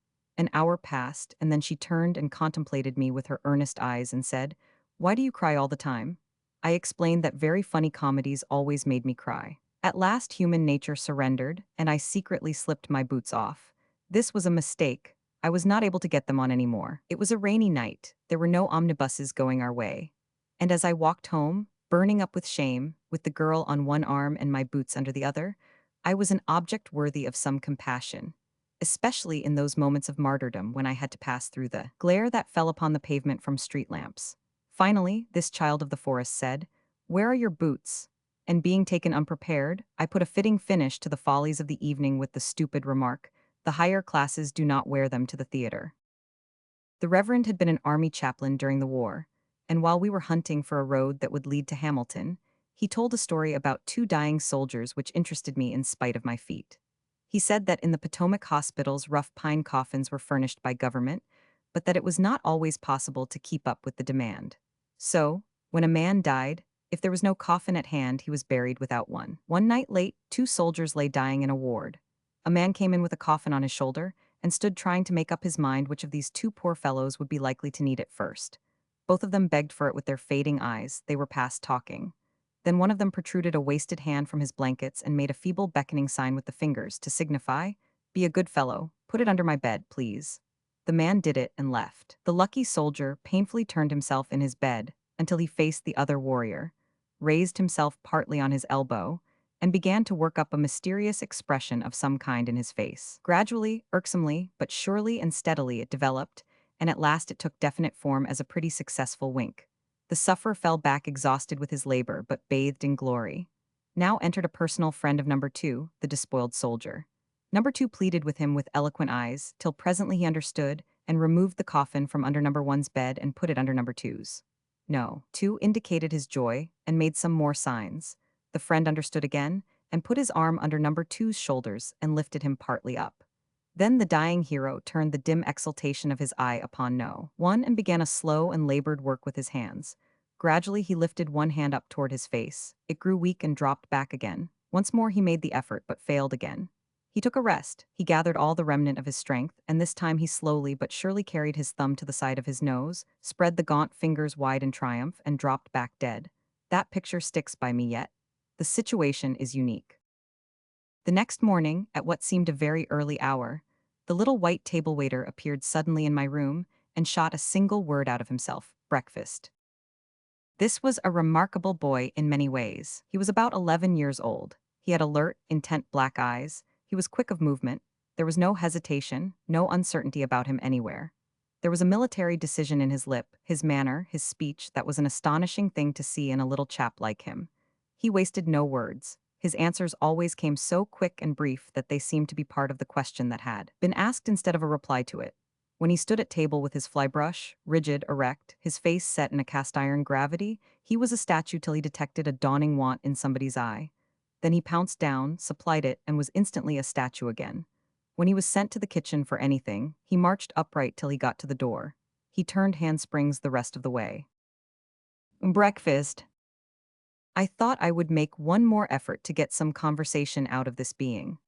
A: An hour passed, and then she turned and contemplated me with her earnest eyes and said, "Why do you cry all the time?" I explained that very funny comedies always made me cry. At last human nature surrendered, and I secretly slipped my boots off. This was a mistake. I was not able to get them on anymore. It was a rainy night. There were no omnibuses going our way. And as I walked home, burning up with shame, with the girl on one arm and my boots under the other, I was an object worthy of some compassion, especially in those moments of martyrdom when I had to pass through the glare that fell upon the pavement from street lamps. Finally, this child of the forest said, "Where are your boots?" And being taken unprepared, I put a fitting finish to the follies of the evening with the stupid remark, "The higher classes do not wear them to the theater." The Reverend had been an army chaplain during the war, and while we were hunting for a road that would lead to Hamilton, he told a story about two dying soldiers which interested me in spite of my feet. He said that in the Potomac hospitals, rough pine coffins were furnished by government, but that it was not always possible to keep up with the demand. So, when a man died, if there was no coffin at hand, he was buried without one. One night late, two soldiers lay dying in a ward. A man came in with a coffin on his shoulder and stood trying to make up his mind which of these two poor fellows would be likely to need it first. Both of them begged for it with their fading eyes. They were past talking. Then one of them protruded a wasted hand from his blankets and made a feeble beckoning sign with the fingers to signify, "Be a good fellow, put it under my bed, please." The man did it and left. The lucky soldier painfully turned himself in his bed until he faced the other warrior, raised himself partly on his elbow, and began to work up a mysterious expression of some kind in his face. Gradually, irksomely, but surely and steadily it developed, and at last it took definite form as a pretty successful wink. The sufferer fell back exhausted with his labor, but bathed in glory. Now entered a personal friend of number two, the despoiled soldier. Number two pleaded with him with eloquent eyes, till presently he understood and removed the coffin from under number one's bed and put it under number two's. No, two indicated his joy and made some more signs. The friend understood again and put his arm under number two's shoulders and lifted him partly up. Then the dying hero turned the dim exultation of his eye upon no one and began a slow and labored work with his hands. Gradually he lifted one hand up toward his face. It grew weak and dropped back again. Once more he made the effort but failed again. He took a rest. He gathered all the remnant of his strength, and this time he slowly but surely carried his thumb to the side of his nose, spread the gaunt fingers wide in triumph, and dropped back dead. That picture sticks by me yet. The situation is unique. The next morning, at what seemed a very early hour, the little white table waiter appeared suddenly in my room and shot a single word out of himself: breakfast. This was a remarkable boy in many ways. He was about 11 years old. He had alert, intent black eyes. He was quick of movement. There was no hesitation, no uncertainty about him anywhere. There was a military decision in his lip, his manner, his speech that was an astonishing thing to see in a little chap like him. He wasted no words. His answers always came so quick and brief that they seemed to be part of the question that had been asked instead of a reply to it. When he stood at table with his flybrush, rigid, erect, his face set in a cast-iron gravity, he was a statue till he detected a dawning want in somebody's eye. Then he pounced down, supplied it, and was instantly a statue again. When he was sent to the kitchen for anything, he marched upright till he got to the door. He turned handsprings the rest of the way. Breakfast. I thought I would make one more effort to get some conversation out of this being.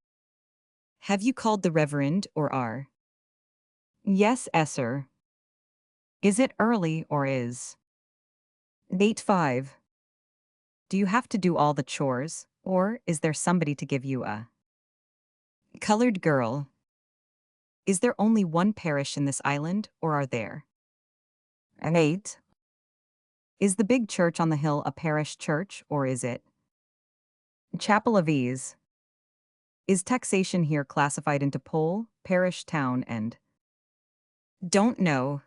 A: "Have you called the Reverend, or are?" "Yes, sir." "Is it early, or is?" "Date 5. Do you have to do all the chores, or is there somebody to give you a colored girl? Is there only one parish in this island, or are there 8? Is the big church on the hill a parish church, or is it Chapel of Ease? Is taxation here classified into poll, parish, town, and don't know?"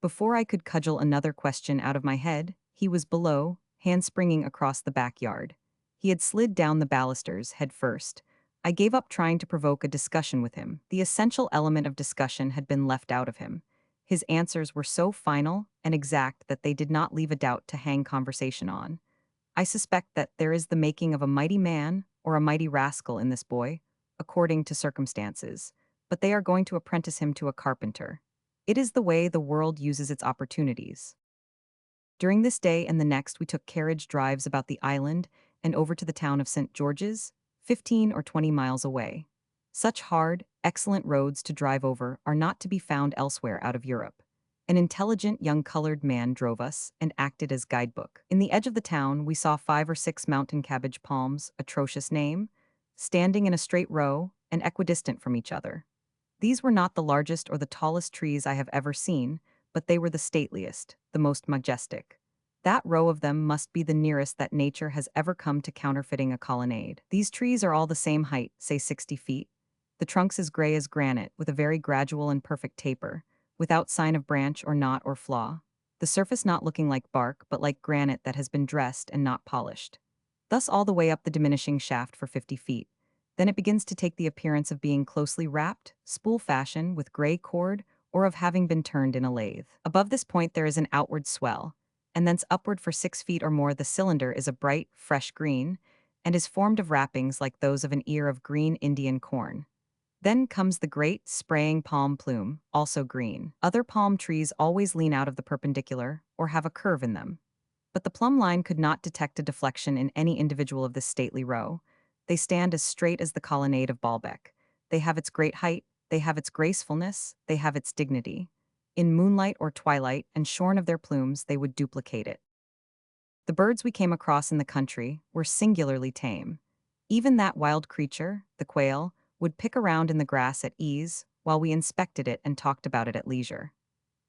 A: Before I could cudgel another question out of my head, he was below, handspringing across the backyard. He had slid down the balusters head first. I gave up trying to provoke a discussion with him. The essential element of discussion had been left out of him. His answers were so final and exact that they did not leave a doubt to hang conversation on. I suspect that there is the making of a mighty man or a mighty rascal in this boy, according to circumstances, but they are going to apprentice him to a carpenter. It is the way the world uses its opportunities. During this day and the next, we took carriage drives about the island and over to the town of St. George's, 15 or 20 miles away. Such hard, excellent roads to drive over are not to be found elsewhere out of Europe. An intelligent young colored man drove us and acted as guidebook. In the edge of the town, we saw 5 or 6 mountain cabbage palms, atrocious name, standing in a straight row and equidistant from each other. These were not the largest or the tallest trees I have ever seen, but they were the stateliest, the most majestic. That row of them must be the nearest that nature has ever come to counterfeiting a colonnade. These trees are all the same height, say 60 feet. The trunks as gray as granite, with a very gradual and perfect taper, without sign of branch or knot or flaw. The surface not looking like bark, but like granite that has been dressed and not polished. Thus all the way up the diminishing shaft for 50 feet. Then it begins to take the appearance of being closely wrapped, spool fashion, with gray cord, or of having been turned in a lathe. Above this point there is an outward swell, and thence upward for 6 feet or more the cylinder is a bright, fresh green, and is formed of wrappings like those of an ear of green Indian corn. Then comes the great, spraying palm plume, also green. Other palm trees always lean out of the perpendicular, or have a curve in them. But the plumb line could not detect a deflection in any individual of this stately row. They stand as straight as the colonnade of Baalbek. They have its great height, they have its gracefulness, they have its dignity. In moonlight or twilight, and shorn of their plumes, they would duplicate it. The birds we came across in the country were singularly tame. Even that wild creature, the quail, would pick around in the grass at ease, while we inspected it and talked about it at leisure.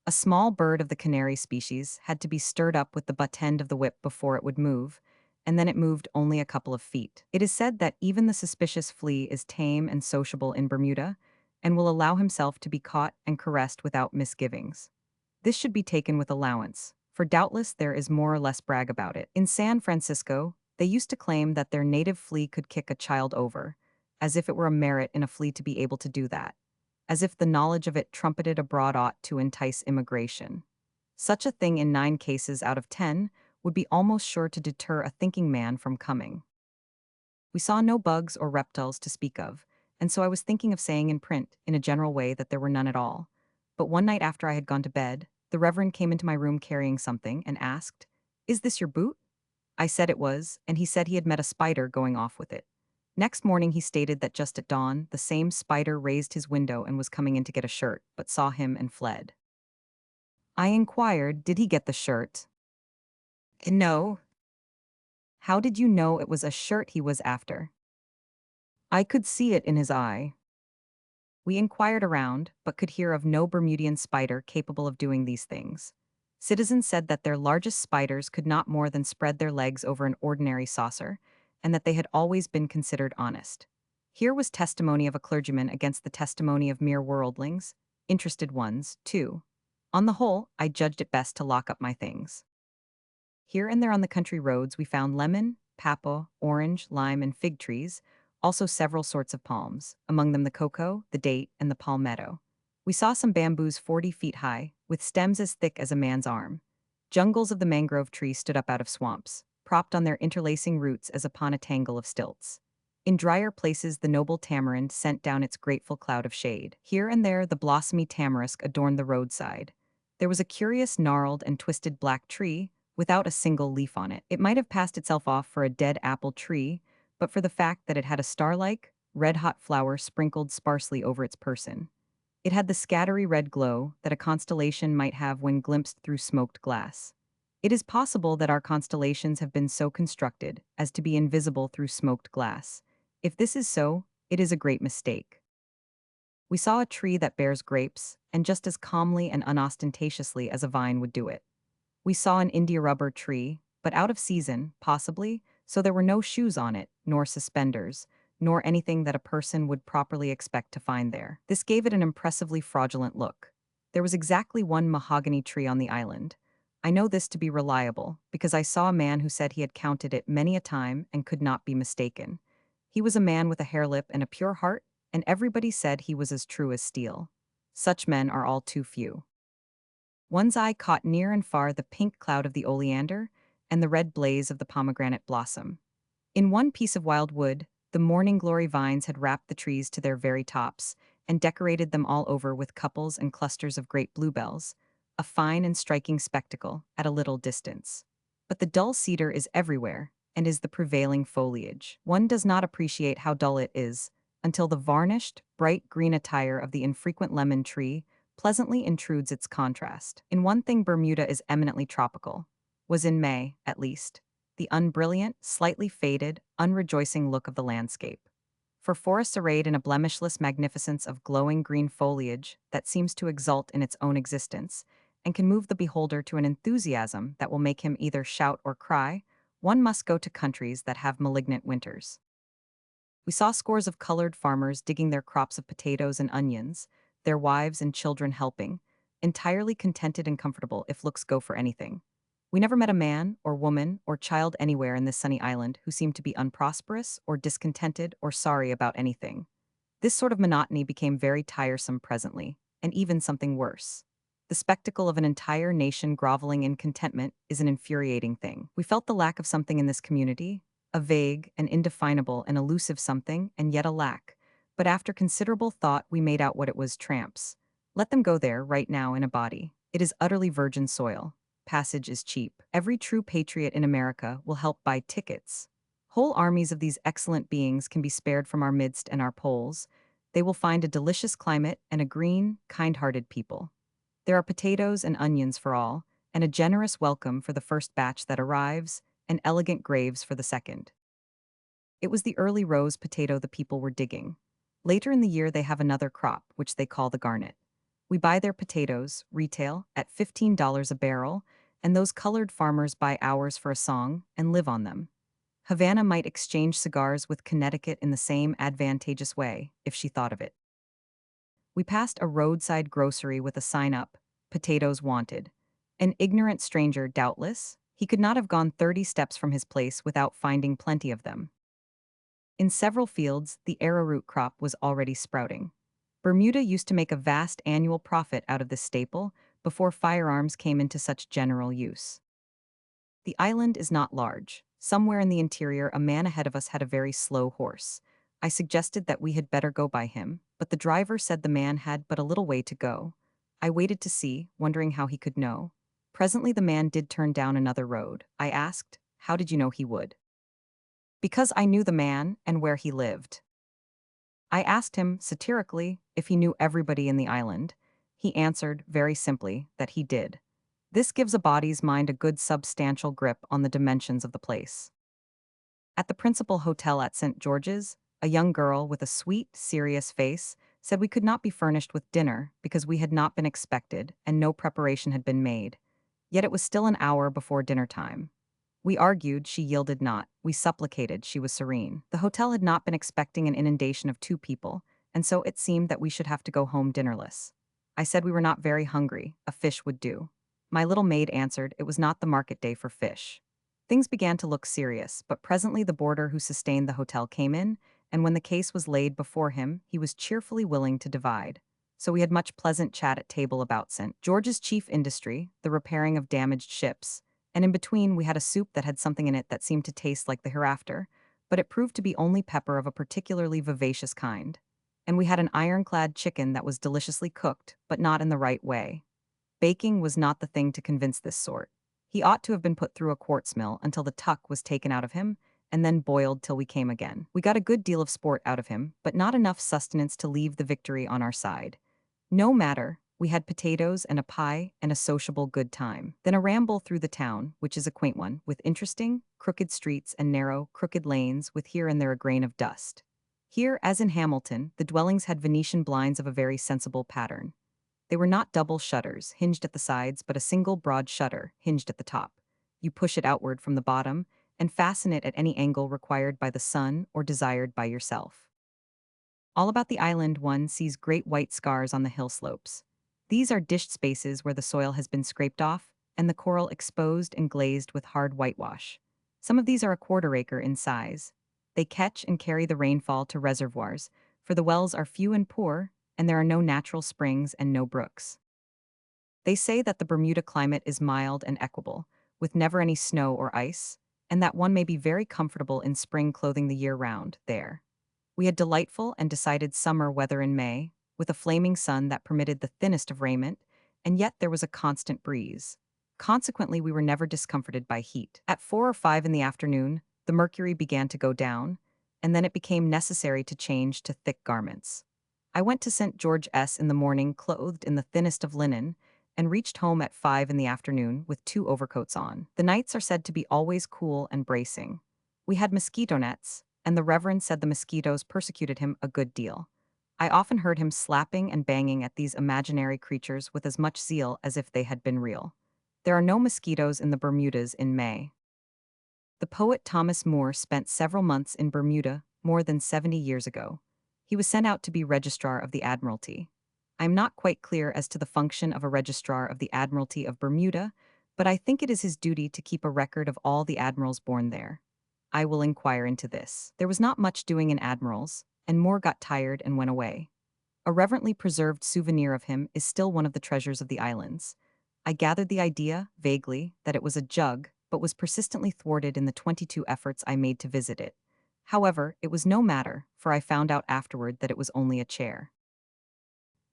A: A small bird of the canary species had to be stirred up with the butt end of the whip before it would move, and then it moved only a couple of feet. It is said that even the suspicious flea is tame and sociable in Bermuda, and will allow himself to be caught and caressed without misgivings. This should be taken with allowance, for doubtless there is more or less brag about it. In San Francisco, they used to claim that their native flea could kick a child over, as if it were a merit in a flea to be able to do that, as if the knowledge of it trumpeted abroad ought to entice immigration. Such a thing in 9 cases out of 10 would be almost sure to deter a thinking man from coming. We saw no bugs or reptiles to speak of, and so I was thinking of saying in print, in a general way, that there were none at all. But one night after I had gone to bed, the Reverend came into my room carrying something and asked, "Is this your boot?" I said it was, and he said he had met a spider going off with it. Next morning he stated that just at dawn, the same spider raised his window and was coming in to get a shirt, but saw him and fled. I inquired, did he get the shirt? No. How did you know it was a shirt he was after? I could see it in his eye. We inquired around, but could hear of no Bermudian spider capable of doing these things. Citizens said that their largest spiders could not more than spread their legs over an ordinary saucer, and that they had always been considered honest. Here was testimony of a clergyman against the testimony of mere worldlings, interested ones, too. On the whole, I judged it best to lock up my things. Here and there on the country roads we found lemon, papaw, orange, lime, and fig trees, also several sorts of palms, among them the cocoa, the date, and the palmetto. We saw some bamboos 40 feet high, with stems as thick as a man's arm. Jungles of the mangrove tree stood up out of swamps, propped on their interlacing roots as upon a tangle of stilts. In drier places the noble tamarind sent down its grateful cloud of shade. Here and there the blossomy tamarisk adorned the roadside. There was a curious gnarled and twisted black tree, without a single leaf on it. It might have passed itself off for a dead apple tree, but for the fact that it had a star-like, red-hot flower sprinkled sparsely over its person. It had the scattery red glow that a constellation might have when glimpsed through smoked glass. It is possible that our constellations have been so constructed as to be invisible through smoked glass. If this is so, it is a great mistake. We saw a tree that bears grapes, and just as calmly and unostentatiously as a vine would do it. We saw an India rubber tree, but out of season, possibly, so there were no shoes on it, nor suspenders, nor anything that a person would properly expect to find there. This gave it an impressively fraudulent look. There was exactly one mahogany tree on the island. I know this to be reliable, because I saw a man who said he had counted it many a time and could not be mistaken. He was a man with a hare lip and a pure heart, and everybody said he was as true as steel. Such men are all too few. One's eye caught near and far the pink cloud of the oleander and the red blaze of the pomegranate blossom. In one piece of wild wood, the morning glory vines had wrapped the trees to their very tops and decorated them all over with couples and clusters of great bluebells, a fine and striking spectacle at a little distance. But the dull cedar is everywhere and is the prevailing foliage. One does not appreciate how dull it is until the varnished, bright green attire of the infrequent lemon tree pleasantly intrudes its contrast. In one thing Bermuda is eminently tropical, was in May, at least, the unbrilliant, slightly faded, unrejoicing look of the landscape. For forests arrayed in a blemishless magnificence of glowing green foliage that seems to exult in its own existence, and can move the beholder to an enthusiasm that will make him either shout or cry, one must go to countries that have malignant winters. We saw scores of colored farmers digging their crops of potatoes and onions, their wives and children helping, entirely contented and comfortable if looks go for anything. We never met a man or woman or child anywhere in this sunny island who seemed to be unprosperous or discontented or sorry about anything. This sort of monotony became very tiresome presently, and even something worse. The spectacle of an entire nation groveling in contentment is an infuriating thing. We felt the lack of something in this community, a vague, an indefinable, an elusive something, and yet a lack. But after considerable thought, we made out what it was: tramps. Let them go there, right now, in a body. It is utterly virgin soil. Passage is cheap. Every true patriot in America will help buy tickets. Whole armies of these excellent beings can be spared from our midst and our polls. They will find a delicious climate and a green, kind-hearted people. There are potatoes and onions for all, and a generous welcome for the first batch that arrives, and elegant graves for the second. It was the early rose potato the people were digging. Later in the year they have another crop, which they call the garnet. We buy their potatoes, retail, at $15 a barrel, and those colored farmers buy ours for a song and live on them. Havana might exchange cigars with Connecticut in the same advantageous way, if she thought of it. We passed a roadside grocery with a sign up, "Potatoes Wanted." An ignorant stranger, doubtless, he could not have gone 30 steps from his place without finding plenty of them. In several fields, the arrowroot crop was already sprouting. Bermuda used to make a vast annual profit out of this staple before firearms came into such general use. The island is not large. Somewhere in the interior, a man ahead of us had a very slow horse. I suggested that we had better go by him, but the driver said the man had but a little way to go. I waited to see, wondering how he could know. Presently the man did turn down another road. I asked, "How did you know he would?" "Because I knew the man and where he lived." I asked him, satirically, if he knew everybody in the island. He answered, very simply, that he did. This gives a body's mind a good substantial grip on the dimensions of the place. At the principal hotel at St. George's, a young girl with a sweet, serious face said we could not be furnished with dinner because we had not been expected and no preparation had been made. Yet it was still an hour before dinner time. We argued, she yielded not. We supplicated, she was serene. The hotel had not been expecting an inundation of 2 people, and so it seemed that we should have to go home dinnerless. I said we were not very hungry, a fish would do. My little maid answered it was not the market day for fish. Things began to look serious, but presently the boarder who sustained the hotel came in, and when the case was laid before him, he was cheerfully willing to divide. So we had much pleasant chat at table about St. George's chief industry, the repairing of damaged ships, and in between we had a soup that had something in it that seemed to taste like the hereafter, but it proved to be only pepper of a particularly vivacious kind. And we had an ironclad chicken that was deliciously cooked, but not in the right way. Baking was not the thing to convince this sort. He ought to have been put through a quartz mill until the tuck was taken out of him, and then boiled till we came again. We got a good deal of sport out of him, but not enough sustenance to leave the victory on our side. No matter, we had potatoes and a pie and a sociable good time. Then a ramble through the town, which is a quaint one, with interesting, crooked streets and narrow, crooked lanes with here and there a grain of dust. Here, as in Hamilton, the dwellings had Venetian blinds of a very sensible pattern. They were not double shutters, hinged at the sides, but a single broad shutter, hinged at the top. You push it outward from the bottom, and fasten it at any angle required by the sun or desired by yourself. All about the island one sees great white scars on the hill slopes. These are dished spaces where the soil has been scraped off, and the coral exposed and glazed with hard whitewash. Some of these are a quarter-acre in size. They catch and carry the rainfall to reservoirs, for the wells are few and poor, and there are no natural springs and no brooks. They say that the Bermuda climate is mild and equable, with never any snow or ice, and that one may be very comfortable in spring clothing the year round there. We had delightful and decided summer weather in May, with a flaming sun that permitted the thinnest of raiment, and yet there was a constant breeze. Consequently, we were never discomforted by heat. At 4 or 5 in the afternoon, the mercury began to go down, and then it became necessary to change to thick garments. I went to St. George's in the morning clothed in the thinnest of linen, and reached home at 5 in the afternoon with 2 overcoats on. The nights are said to be always cool and bracing. We had mosquito nets, and the Reverend said the mosquitoes persecuted him a good deal. I often heard him slapping and banging at these imaginary creatures with as much zeal as if they had been real. There are no mosquitoes in the Bermudas in May. The poet Thomas Moore spent several months in Bermuda more than 70 years ago. He was sent out to be Registrar of the Admiralty. I am not quite clear as to the function of a Registrar of the Admiralty of Bermuda, but I think it is his duty to keep a record of all the admirals born there. I will inquire into this. There was not much doing in admirals, and Moore got tired and went away. A reverently preserved souvenir of him is still one of the treasures of the islands. I gathered the idea, vaguely, that it was a jug, but was persistently thwarted in the 22 efforts I made to visit it. However, it was no matter, for I found out afterward that it was only a chair.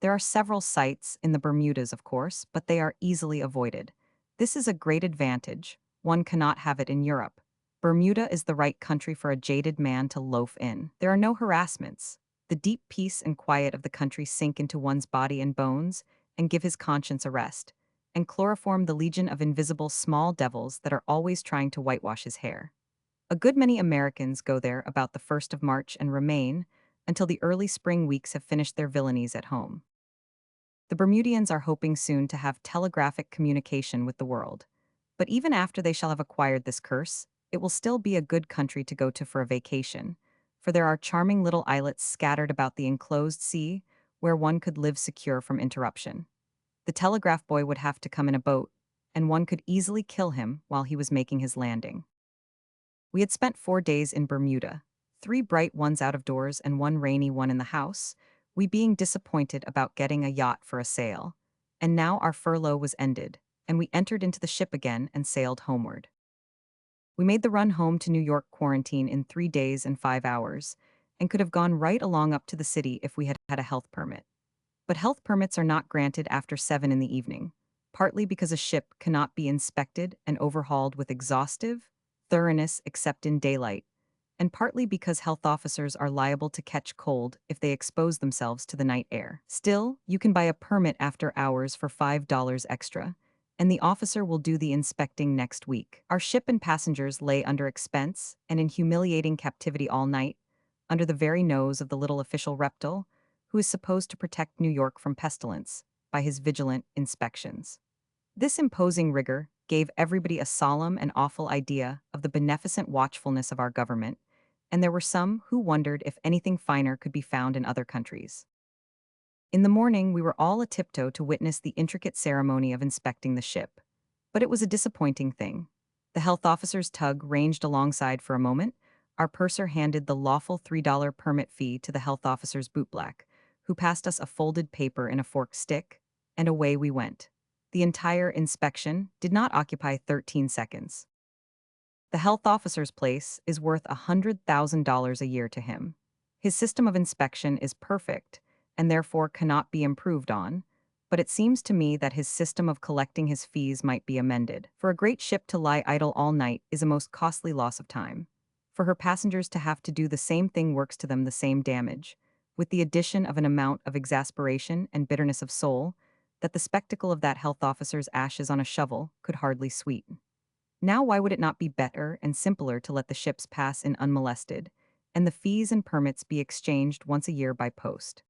A: There are several sites in the Bermudas, of course, but they are easily avoided. This is a great advantage. One cannot have it in Europe. Bermuda is the right country for a jaded man to loaf in. There are no harassments. The deep peace and quiet of the country sink into one's body and bones and give his conscience a rest, and chloroform the legion of invisible small devils that are always trying to whitewash his hair. A good many Americans go there about the 1st of March and remain until the early spring weeks have finished their villainies at home. The Bermudians are hoping soon to have telegraphic communication with the world. But even after they shall have acquired this curse, it will still be a good country to go to for a vacation, for there are charming little islets scattered about the enclosed sea where one could live secure from interruption. The telegraph boy would have to come in a boat, and one could easily kill him while he was making his landing. We had spent 4 days in Bermuda, 3 bright ones out of doors and 1 rainy one in the house, we being disappointed about getting a yacht for a sail. And now our furlough was ended, and we entered into the ship again and sailed homeward. We made the run home to New York quarantine in 3 days and 5 hours, and could have gone right along up to the city if we had had a health permit. But health permits are not granted after 7 in the evening, partly because a ship cannot be inspected and overhauled with exhaustive thoroughness except in daylight, and partly because health officers are liable to catch cold if they expose themselves to the night air. Still, you can buy a permit after hours for $5 extra, and the officer will do the inspecting next week. Our ship and passengers lay under expense and in humiliating captivity all night, under the very nose of the little official reptile, who is supposed to protect New York from pestilence by his vigilant inspections. This imposing rigor gave everybody a solemn and awful idea of the beneficent watchfulness of our government, and there were some who wondered if anything finer could be found in other countries. In the morning, we were all a tiptoe to witness the intricate ceremony of inspecting the ship. But it was a disappointing thing. The health officer's tug ranged alongside for a moment. Our purser handed the lawful $3 permit fee to the health officer's bootblack, who passed us a folded paper in a forked stick, and away we went. The entire inspection did not occupy 13 seconds. The health officer's place is worth $100,000 a year to him. His system of inspection is perfect, and therefore cannot be improved on, but it seems to me that his system of collecting his fees might be amended. For a great ship to lie idle all night is a most costly loss of time. For her passengers to have to do the same thing works to them the same damage, with the addition of an amount of exasperation and bitterness of soul that the spectacle of that health officer's ashes on a shovel could hardly sweeten. Now why would it not be better and simpler to let the ships pass in unmolested, and the fees and permits be exchanged once a year by post?